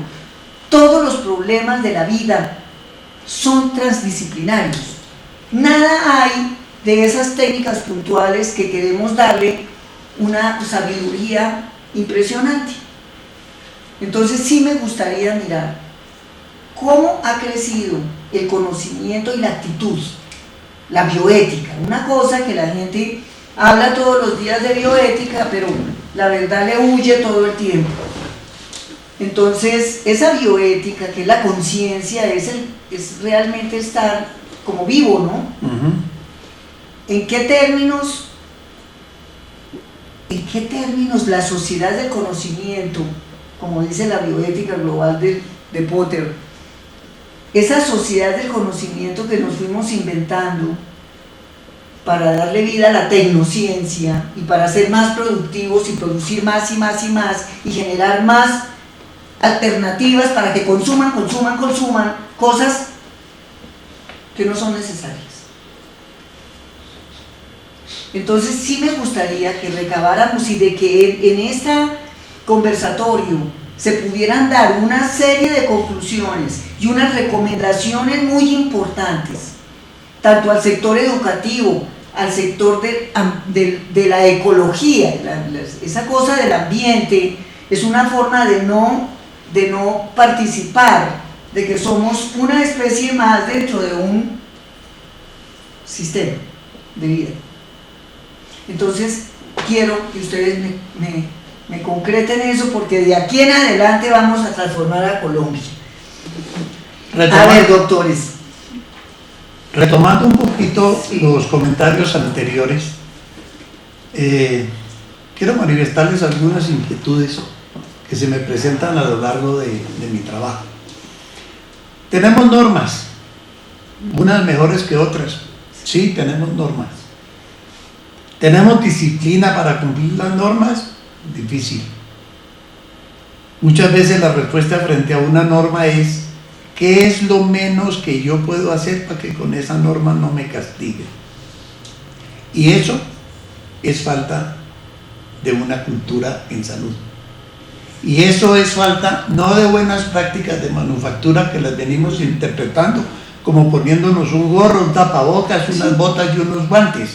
Todos los problemas de la vida son transdisciplinarios. Nada hay de esas técnicas puntuales que queremos darle una sabiduría impresionante. Entonces sí me gustaría mirar cómo ha crecido el conocimiento y la actitud, la bioética, una cosa que la gente habla todos los días de bioética, pero la verdad le huye todo el tiempo. Entonces, esa bioética, que es la conciencia, es realmente estar como vivo, ¿no? ¿En qué términos la sociedad del conocimiento, como dice la bioética global de Potter, esa sociedad del conocimiento que nos fuimos inventando para darle vida a la tecnociencia y para ser más productivos y producir más y más y más y generar más alternativas para que consuman cosas que no son necesarias? Entonces sí me gustaría que recabáramos y de que en este conversatorio se pudieran dar una serie de conclusiones y unas recomendaciones muy importantes, tanto al sector educativo, al sector de la ecología. Esa cosa del ambiente es una forma de no participar, de que somos una especie más dentro de un sistema de vida. Entonces quiero que ustedes me concreten eso, porque de aquí en adelante vamos a transformar a Colombia. A ver, doctores. Retomando un poquito los comentarios anteriores, quiero manifestarles algunas inquietudes que se me presentan a lo largo de mi trabajo. Tenemos normas, unas mejores que otras. Sí, tenemos normas. ¿Tenemos disciplina para cumplir las normas? Difícil. Muchas veces la respuesta frente a una norma es ¿qué es lo menos que yo puedo hacer para que con esa norma no me castigue? Y eso es falta de una cultura en salud. Y eso es falta no de buenas prácticas de manufactura que las venimos interpretando como poniéndonos un gorro, un tapabocas, unas botas y unos guantes.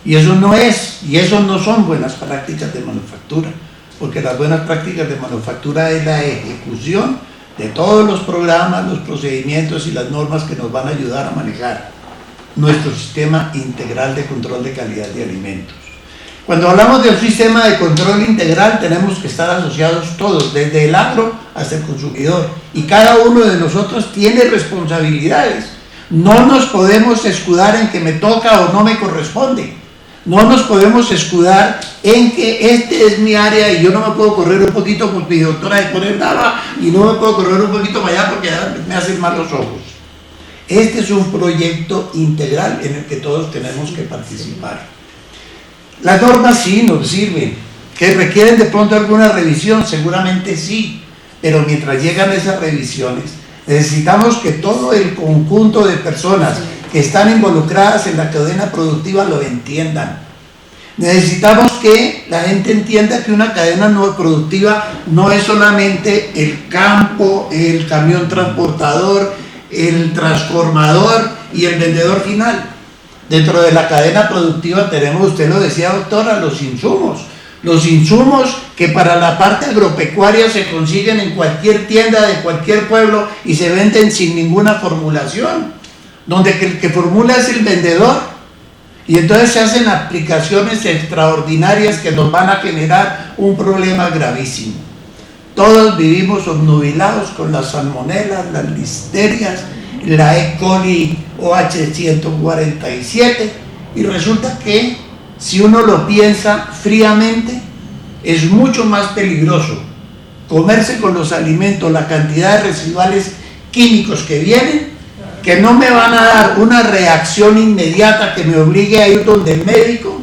Y eso no es, y eso no son buenas prácticas de manufactura, porque las buenas prácticas de manufactura es la ejecución de todos los programas, los procedimientos y las normas que nos van a ayudar a manejar nuestro sistema integral de control de calidad de alimentos. Cuando hablamos del sistema de control integral, tenemos que estar asociados todos, desde el agro hasta el consumidor, y cada uno de nosotros tiene responsabilidades. No nos podemos escudar en que me toca o no me corresponde. No nos podemos escudar en que este es mi área y yo no me puedo correr un poquito porque mi doctora se pone brava y no me puedo correr un poquito para allá porque ya me hacen mal los ojos. Este es un proyecto integral en el que todos tenemos que participar. Las normas sí nos sirven, que requieren de pronto alguna revisión, seguramente sí, pero mientras llegan esas revisiones, necesitamos que todo el conjunto de personas que están involucradas en la cadena productiva lo entiendan. Necesitamos que la gente entienda que una cadena no productiva no es solamente el campo, el camión transportador, el transformador y el vendedor final. Dentro de la cadena productiva tenemos, usted lo decía, doctora, los insumos que para la parte agropecuaria se consiguen en cualquier tienda de cualquier pueblo y se venden sin ninguna formulación, donde el que formula es el vendedor, y entonces se hacen aplicaciones extraordinarias que nos van a generar un problema gravísimo. Todos vivimos obnubilados con las salmonelas, las listerias, la E. coli OH147, y resulta que si uno lo piensa fríamente es mucho más peligroso comerse con los alimentos la cantidad de residuales químicos que vienen, que no me van a dar una reacción inmediata que me obligue a ir donde el médico,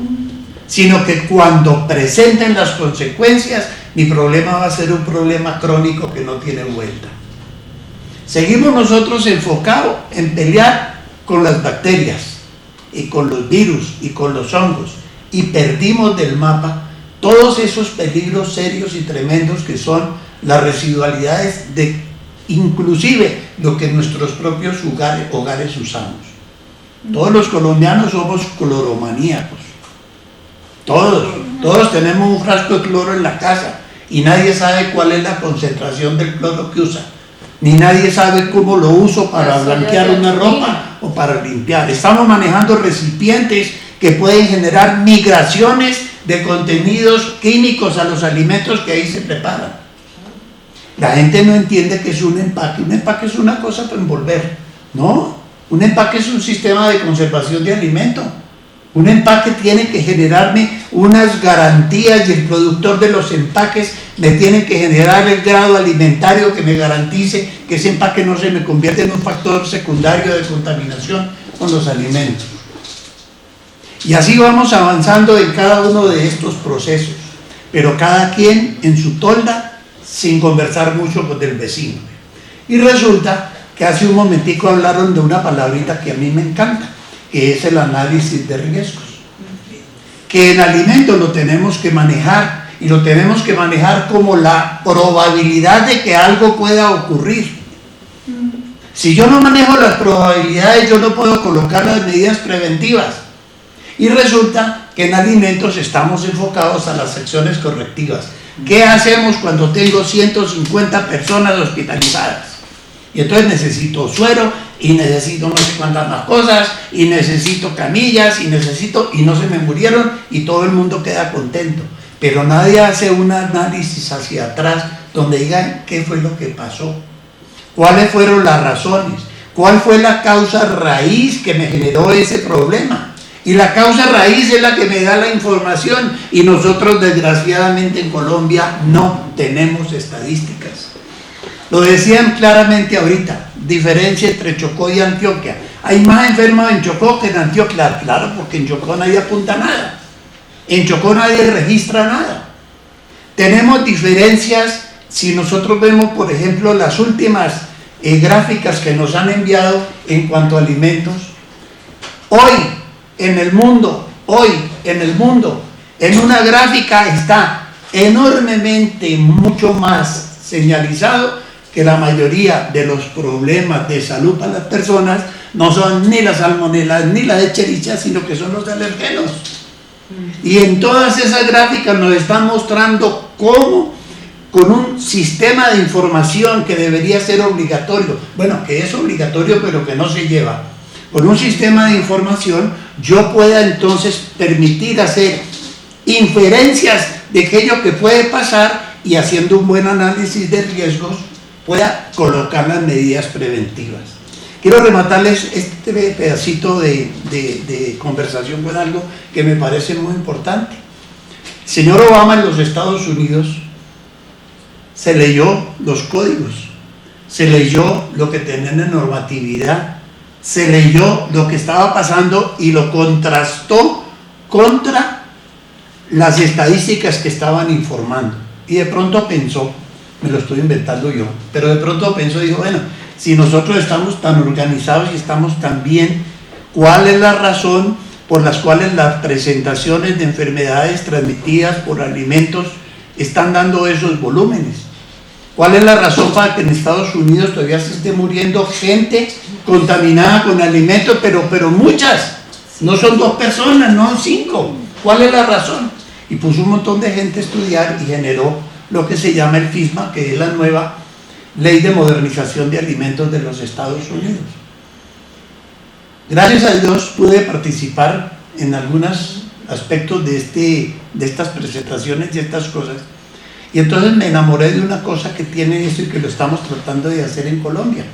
sino que cuando presenten las consecuencias mi problema va a ser un problema crónico que no tiene vuelta. Seguimos nosotros enfocados en pelear con las bacterias y con los virus y con los hongos, y perdimos del mapa todos esos peligros serios y tremendos que son las residualidades de inclusive lo que en nuestros propios hogares usamos. Todos los colombianos somos cloromaníacos, todos tenemos un frasco de cloro en la casa y nadie sabe cuál es la concentración del cloro que usa, ni nadie sabe cómo lo uso para blanquear una ropa o para limpiar. Estamos manejando recipientes que pueden generar migraciones de contenidos químicos a los alimentos que ahí se preparan. La gente no entiende que es un empaque es una cosa para envolver, no, un empaque es un sistema de conservación de alimento. Un empaque tiene que generarme unas garantías y el productor de los empaques me tiene que generar el grado alimentario que me garantice que ese empaque no se me convierte en un factor secundario de contaminación con los alimentos. Y así vamos avanzando en cada uno de estos procesos, pero cada quien en su tolda sin conversar mucho con el vecino. Y resulta que hace un momentico hablaron de una palabrita que a mí me encanta, que es el análisis de riesgos, que en alimentos lo tenemos que manejar, y lo tenemos que manejar como la probabilidad de que algo pueda ocurrir. Si yo no manejo las probabilidades, yo no puedo colocar las medidas preventivas, y resulta que en alimentos estamos enfocados a las acciones correctivas. ¿Qué hacemos cuando tengo 150 personas hospitalizadas? Y entonces necesito suero, y necesito no sé cuántas más cosas, y necesito camillas, y no se me murieron, y todo el mundo queda contento. Pero nadie hace un análisis hacia atrás donde digan qué fue lo que pasó, cuáles fueron las razones, cuál fue la causa raíz que me generó ese problema. Y la causa raíz es la que me da la información, y nosotros desgraciadamente en Colombia no tenemos estadísticas. Lo decían claramente ahorita, diferencia entre Chocó y Antioquia. Hay más enfermos en Chocó que en Antioquia, claro, porque en Chocó nadie apunta nada. En Chocó nadie registra nada. Tenemos diferencias, si nosotros vemos, por ejemplo, las últimas gráficas que nos han enviado en cuanto a alimentos. Hoy en el mundo, en una gráfica está enormemente mucho más señalizado que la mayoría de los problemas de salud para las personas no son ni las salmonelas ni la Escherichia, sino que son los alergenos. Y en todas esas gráficas nos están mostrando cómo, con un sistema de información que debería ser obligatorio, bueno, que es obligatorio pero que no se lleva, con un sistema de información yo pueda entonces permitir hacer inferencias de aquello que puede pasar y haciendo un buen análisis de riesgos pueda colocar las medidas preventivas. Quiero rematarles este pedacito de conversación con algo que me parece muy importante. El señor Obama en los Estados Unidos se leyó los códigos, se leyó lo que tenían en normatividad, se leyó lo que estaba pasando y lo contrastó contra las estadísticas que estaban informando. Y de pronto pensó, me lo estoy inventando yo, pero de pronto pensó y dijo, bueno, si nosotros estamos tan organizados y estamos tan bien, ¿cuál es la razón por las cuales las presentaciones de enfermedades transmitidas por alimentos están dando esos volúmenes? ¿Cuál es la razón para que en Estados Unidos todavía se esté muriendo gente contaminada con alimentos, pero muchas? No son 2 personas, no 5. ¿Cuál es la razón? Y puso un montón de gente a estudiar y generó lo que se llama el FISMA, que es la nueva Ley de Modernización de Alimentos de los Estados Unidos. Gracias a Dios pude participar en algunos aspectos de estas presentaciones y estas cosas. Y entonces me enamoré de una cosa que tiene eso y que lo estamos tratando de hacer en Colombia.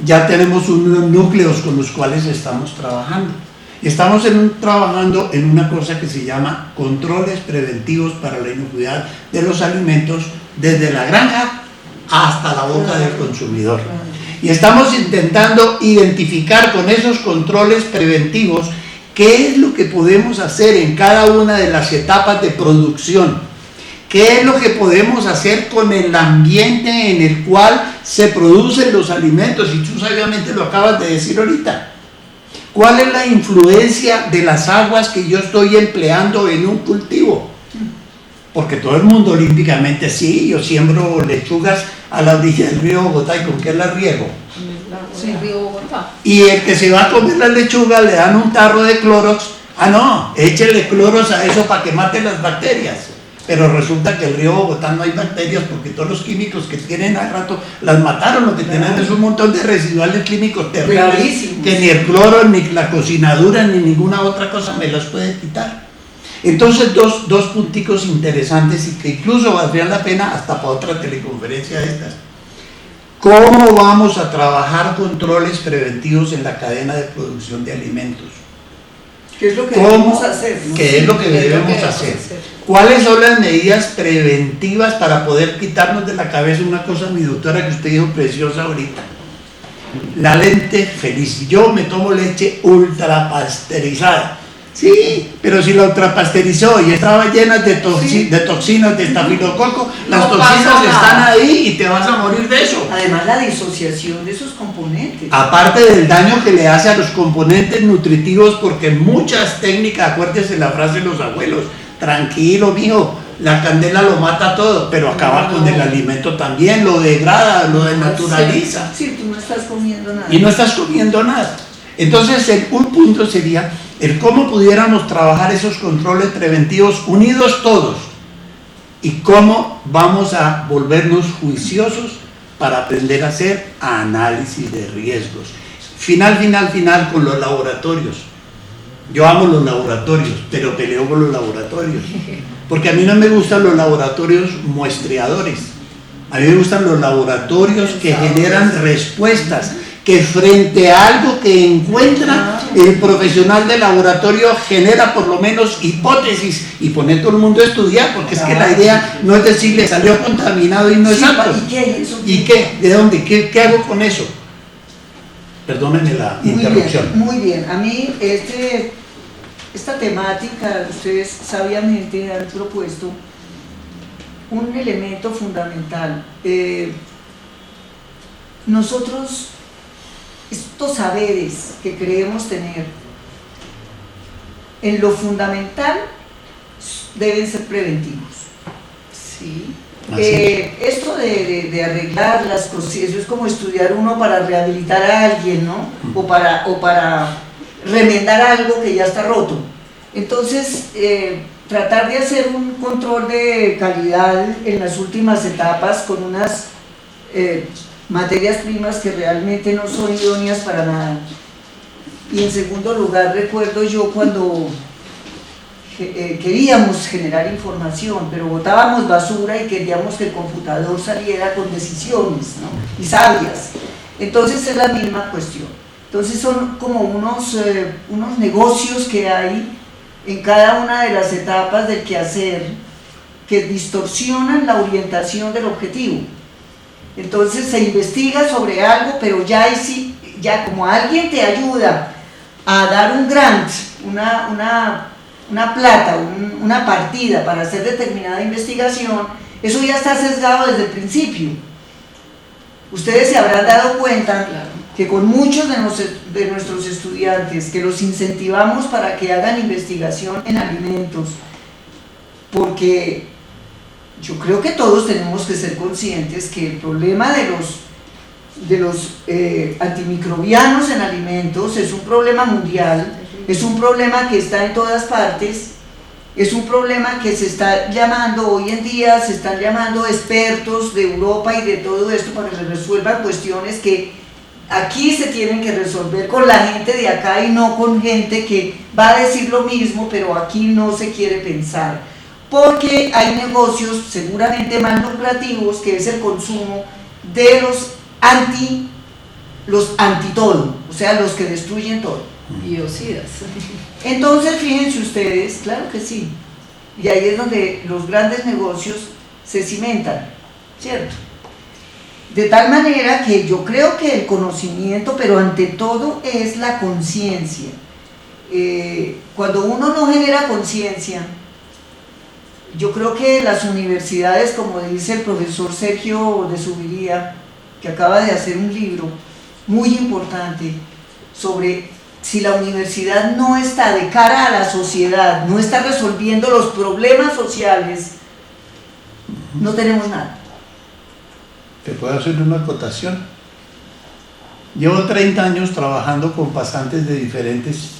Ya tenemos unos núcleos con los cuales estamos trabajando. Estamos trabajando en una cosa que se llama controles preventivos para la inocuidad de los alimentos desde la granja hasta la boca del consumidor. Y estamos intentando identificar con esos controles preventivos qué es lo que podemos hacer en cada una de las etapas de producción, qué es lo que podemos hacer con el ambiente en el cual se producen los alimentos, y tú sabiamente lo acabas de decir ahorita. ¿Cuál es la influencia de las aguas que yo estoy empleando en un cultivo? Porque todo el mundo olímpicamente, sí, yo siembro lechugas a la orilla del río Bogotá, ¿y con qué las riego? Sí, río Bogotá. Y el que se va a comer las lechugas le dan un tarro de Clorox. Ah, no, échele Clorox a eso para que mate las bacterias. Pero resulta que el río Bogotá no hay bacterias porque todos los químicos que tienen al rato las mataron. Lo que tienen es un montón de residuales químicos terribles que ni el cloro, ni la cocinadura, ni ninguna otra cosa me las puede quitar. Entonces, dos punticos interesantes y que incluso valdrían la pena hasta para otra teleconferencia de estas. ¿Cómo vamos a trabajar controles preventivos en la cadena de producción de alimentos? ¿Qué es lo que debemos hacer? ¿No? ¿Qué es lo que debemos hacer? ¿Cuáles son las medidas preventivas para poder quitarnos de la cabeza una cosa, mi doctora, que usted dijo preciosa ahorita? La lente feliz. Yo me tomo leche ultra pasteurizada. Sí, pero si la ultrapasteurizó y estaba llena de toxinas de estafilococo, las toxinas están ahí y te vas a morir de eso. Además, la disociación de esos componentes. Aparte del daño que le hace a los componentes nutritivos, porque muchas técnicas, acuérdese la frase de los abuelos, tranquilo, mijo, la candela lo mata todo, pero acaba con el alimento también, lo degrada, lo desnaturaliza. Sí, tú no estás comiendo nada. Y no estás comiendo nada. Entonces, un punto sería el cómo pudiéramos trabajar esos controles preventivos unidos todos y cómo vamos a volvernos juiciosos para aprender a hacer análisis de riesgos. Final con los laboratorios. Yo amo los laboratorios, pero peleo con los laboratorios. Porque a mí no me gustan los laboratorios muestreadores. A mí me gustan los laboratorios que generan respuestas, que frente a algo que encuentra el profesional del laboratorio genera por lo menos hipótesis y pone todo el mundo a estudiar, porque es que la idea no es decirle salió contaminado y no es apto. ¿Y qué? ¿De dónde? ¿Qué hago con eso? Perdónenme la interrupción. Muy bien. A mí esta temática, ustedes sabiamente han propuesto un elemento fundamental. nosotros, estos saberes que creemos tener, en lo fundamental deben ser preventivos. ¿Sí? Esto de arreglar las cosas, eso es como estudiar uno para rehabilitar a alguien, ¿no? O para remendar algo que ya está roto. Entonces, tratar de hacer un control de calidad en las últimas etapas con unas materias primas que realmente no son idóneas para nada. Y en segundo lugar, recuerdo yo cuando queríamos generar información, pero botábamos basura y queríamos que el computador saliera con decisiones, ¿no? Y sabias. Entonces es la misma cuestión. Entonces son como unos negocios que hay en cada una de las etapas del quehacer que distorsionan la orientación del objetivo. Entonces se investiga sobre algo, pero ya como alguien te ayuda a dar un grant, una plata, una partida para hacer determinada investigación, eso ya está sesgado desde el principio. Ustedes se habrán dado cuenta que con muchos de nuestros estudiantes, que los incentivamos para que hagan investigación en alimentos, porque yo creo que todos tenemos que ser conscientes que el problema de los antimicrobianos en alimentos es un problema mundial, es un problema que está en todas partes, es un problema que se está llamando, hoy en día se están llamando expertos de Europa y de todo esto para que se resuelvan cuestiones que aquí se tienen que resolver con la gente de acá y no con gente que va a decir lo mismo, pero aquí no se quiere pensar, porque hay negocios seguramente más lucrativos, que es el consumo de los anti todo, o sea, los que destruyen todo. Biocidas. Entonces, fíjense ustedes, claro que sí, y ahí es donde los grandes negocios se cimentan, ¿cierto? De tal manera que yo creo que el conocimiento, pero ante todo es la conciencia. Cuando uno no genera conciencia, yo creo que las universidades, como dice el profesor Sergio de Subiría, que acaba de hacer un libro muy importante sobre si la universidad no está de cara a la sociedad, no está resolviendo los problemas sociales, no tenemos nada. Te puedo hacer una acotación. Llevo 30 años trabajando con pasantes de diferentes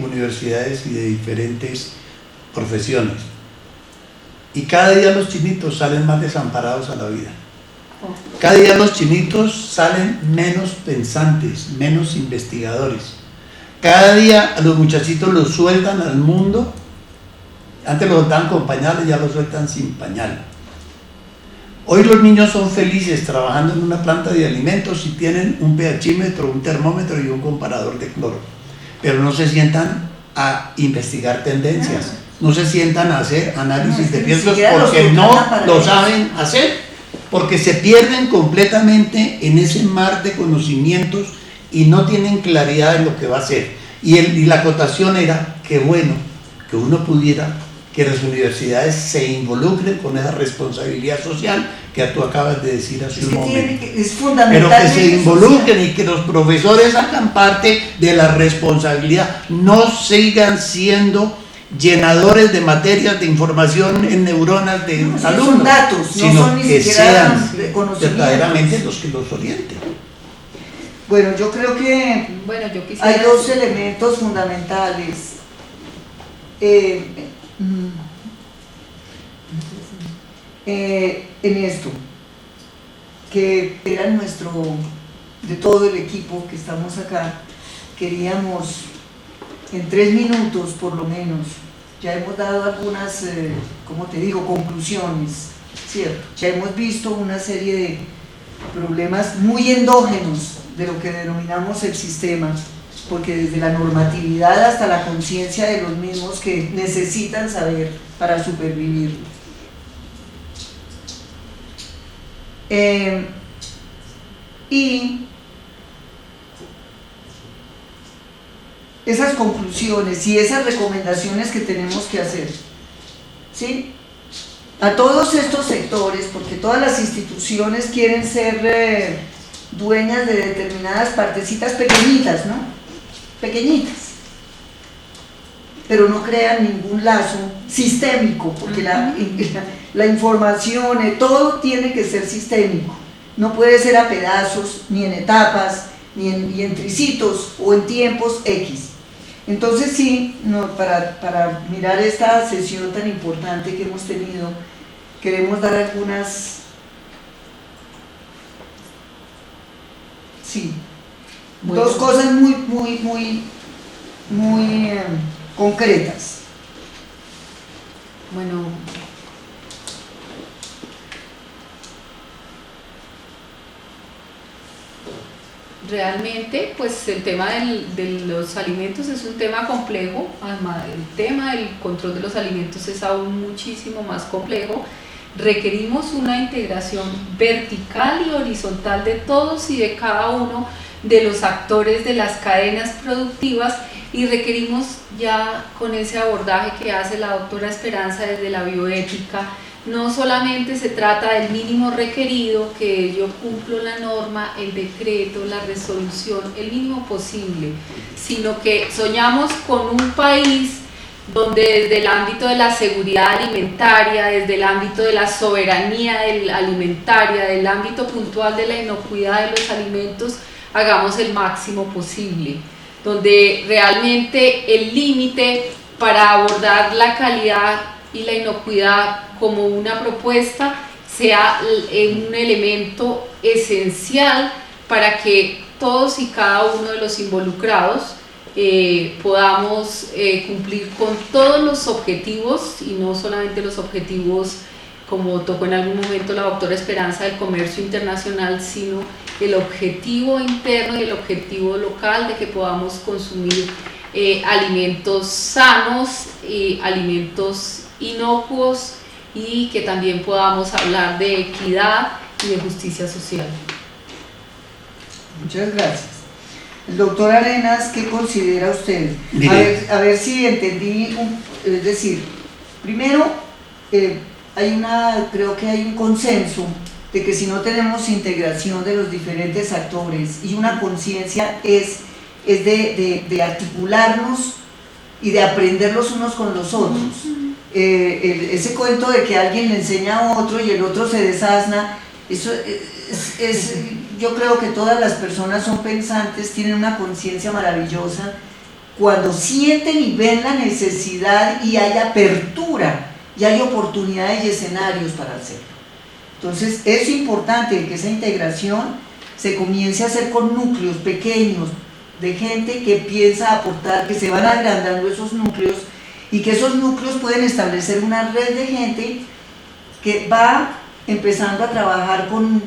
universidades y de diferentes profesiones. Y cada día los chinitos salen más desamparados a la vida. Cada día los chinitos salen menos pensantes, menos investigadores. Cada día a los muchachitos los sueltan al mundo. Antes los soltaban con pañales, ya los sueltan sin pañal. Hoy los niños son felices trabajando en una planta de alimentos y tienen un pHímetro, un termómetro y un comparador de cloro. Pero no se sientan a investigar tendencias, no se sientan a hacer análisis de riesgos porque no lo saben hacer, porque se pierden completamente en ese mar de conocimientos y no tienen claridad en lo que va a hacer. Y la acotación era que bueno, que uno pudiera, que las universidades se involucren con esa responsabilidad social que tú acabas de decir hace un momento. Es fundamental. Pero que se involucren y que los profesores hagan parte de la responsabilidad, no sigan siendo llenadores de materias de información en neuronas de alumnos, son datos, sino no son ni que siquiera sean verdaderamente los que los orienten. Bueno, yo creo que hay dos elementos fundamentales en esto, que era de todo el equipo que estamos acá, queríamos en 3 minutos por lo menos, ya hemos dado algunas, como te digo, conclusiones, ¿cierto? Ya hemos visto una serie de problemas muy endógenos de lo que denominamos el sistema, porque desde la normatividad hasta la conciencia de los mismos que necesitan saber para supervivir. Y esas conclusiones y esas recomendaciones que tenemos que hacer, ¿sí? A todos estos sectores, porque todas las instituciones quieren ser dueñas de determinadas partecitas pequeñitas, ¿no? Pequeñitas, pero no crean ningún lazo sistémico, porque la información, todo tiene que ser sistémico, no puede ser a pedazos, ni en etapas, ni en tricitos o en tiempos X. Entonces sí, para mirar esta sesión tan importante que hemos tenido, queremos dar algunas, dos cosas muy concretas. Bueno, realmente pues el tema de los alimentos es un tema complejo. Además, el tema del control de los alimentos es aún muchísimo más complejo. Requerimos una integración vertical y horizontal de todos y de cada uno de los actores de las cadenas productivas, y requerimos, ya con ese abordaje que hace la doctora Esperanza desde la bioética, no solamente se trata del mínimo requerido, que yo cumplo la norma, el decreto, la resolución, el mínimo posible, sino que soñamos con un país donde desde el ámbito de la seguridad alimentaria, desde el ámbito de la soberanía alimentaria, del ámbito puntual de la inocuidad de los alimentos, hagamos el máximo posible, donde realmente el límite para abordar la calidad y la inocuidad como una propuesta sea un elemento esencial para que todos y cada uno de los involucrados podamos cumplir con todos los objetivos, y no solamente los objetivos como tocó en algún momento la doctora Esperanza del comercio internacional, sino el objetivo interno y el objetivo local de que podamos consumir alimentos sanos, alimentos inocuos, y que también podamos hablar de equidad y de justicia social. Muchas gracias. El doctor Arenas, ¿qué considera usted? A ver si entendí, es decir, primero, creo que hay un consenso de que si no tenemos integración de los diferentes actores y una conciencia es de articularnos y de aprender los unos con los otros. Ese cuento de que alguien le enseña a otro y el otro se desasna, eso yo creo que todas las personas son pensantes, tienen una conciencia maravillosa cuando sienten y ven la necesidad y hay apertura y hay oportunidades y escenarios para hacerlo. Entonces es importante que esa integración se comience a hacer con núcleos pequeños de gente que piensa aportar, que se van agrandando esos núcleos, y que esos núcleos pueden establecer una red de gente que va empezando a trabajar con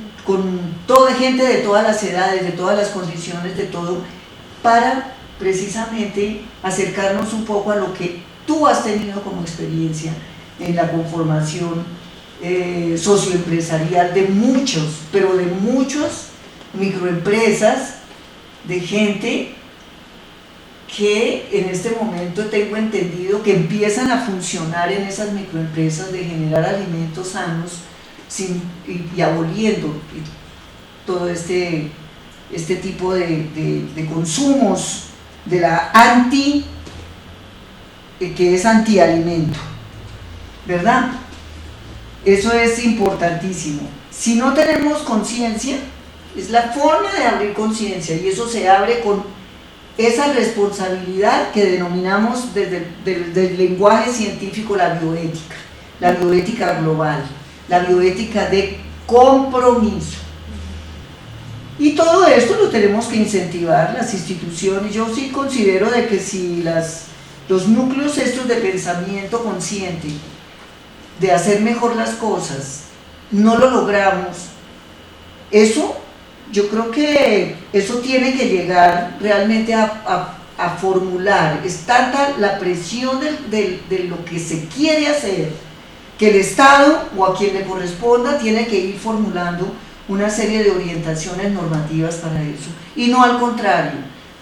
toda gente de todas las edades, de todas las condiciones, de todo, para precisamente acercarnos un poco a lo que tú has tenido como experiencia en la conformación socioempresarial de muchos, pero de muchas microempresas, de gente que en este momento tengo entendido que empiezan a funcionar en esas microempresas de generar alimentos sanos y aboliendo todo este tipo de consumos de la que es antialimento, ¿verdad? Eso es importantísimo. Si no tenemos conciencia, es la forma de abrir conciencia, y eso se abre con esa responsabilidad que denominamos desde el lenguaje científico la bioética global, la bioética de compromiso. Y todo esto lo tenemos que incentivar las instituciones. Yo sí considero de que si los núcleos estos de pensamiento consciente, de hacer mejor las cosas, no lo logramos, yo creo que eso tiene que llegar realmente a formular. Es tanta la presión de lo que se quiere hacer, que el Estado o a quien le corresponda tiene que ir formulando una serie de orientaciones normativas para eso, y no al contrario.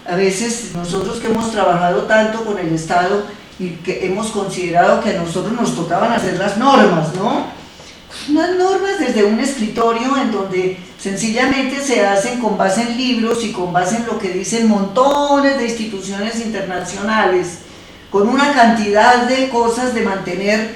A veces nosotros que hemos trabajado tanto con el Estado y que hemos considerado que a nosotros nos tocaban hacer las normas, ¿no? unas normas desde un escritorio en donde sencillamente se hacen con base en libros y con base en lo que dicen montones de instituciones internacionales, con una cantidad de cosas de mantener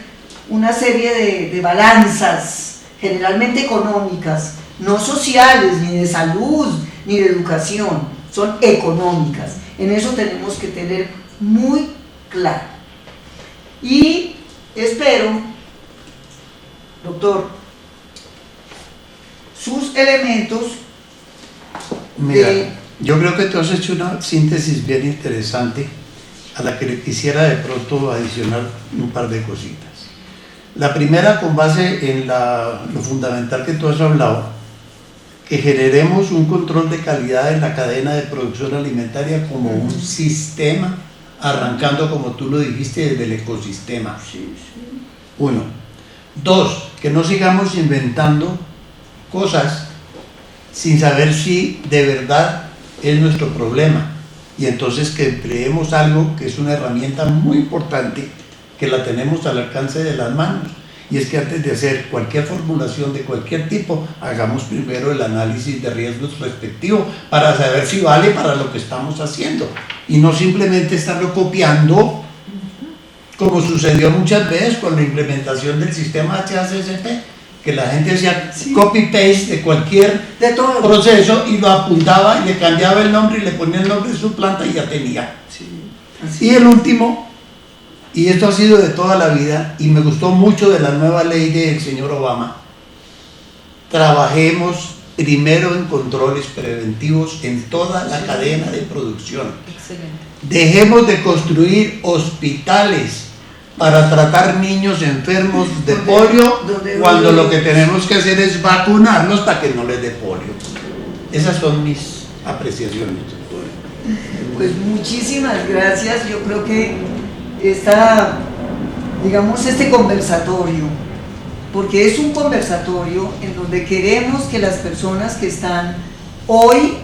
una serie de balanzas, generalmente económicas, no sociales, ni de salud, ni de educación, son económicas. En eso tenemos que tener muy claro. Y espero, doctor, sus elementos. Mira, yo creo que tú has hecho una síntesis bien interesante a la que le quisiera de pronto adicionar un par de cositas. La primera, con base en lo fundamental que tú has hablado, que generemos un control de calidad en la cadena de producción alimentaria como un sistema, arrancando, como tú lo dijiste, desde el ecosistema. Uno. Dos, que no sigamos inventando cosas sin saber si de verdad es nuestro problema, y entonces que empleemos algo que es una herramienta muy importante, que la tenemos al alcance de las manos, y es que antes de hacer cualquier formulación de cualquier tipo, hagamos primero el análisis de riesgos respectivo para saber si vale para lo que estamos haciendo, y no simplemente estarlo copiando, como sucedió muchas veces con la implementación del sistema HACCP, que la gente hacía copy-paste de cualquier proceso y lo apuntaba y le cambiaba el nombre y le ponía el nombre de su planta y ya tenía. Y el último, y esto ha sido de toda la vida, y me gustó mucho de la nueva ley del señor Obama, trabajemos primero en controles preventivos en toda la cadena de producción. Excelente. Dejemos de construir hospitales para tratar niños enfermos de polio, cuando lo que tenemos que hacer es vacunarlos para que no les dé polio. Esas son mis apreciaciones. Pues muchísimas gracias. Yo creo que este conversatorio, porque es un conversatorio en donde queremos que las personas que están hoy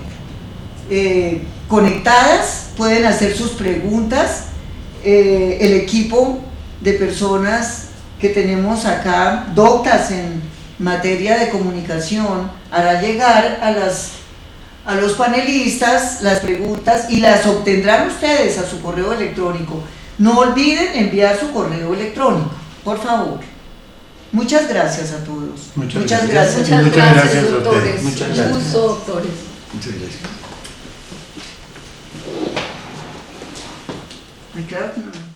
conectadas pueden hacer sus preguntas. El equipo de personas que tenemos acá, doctas en materia de comunicación, hará llegar a los panelistas las preguntas y las obtendrán ustedes a su correo electrónico. No olviden enviar su correo electrónico, por favor. Muchas gracias a todos. Muchas gracias. Muchas gracias, a doctores. ustedes. Muchas gracias. Un gusto, doctores. Muchas gracias. Ay, claro que no.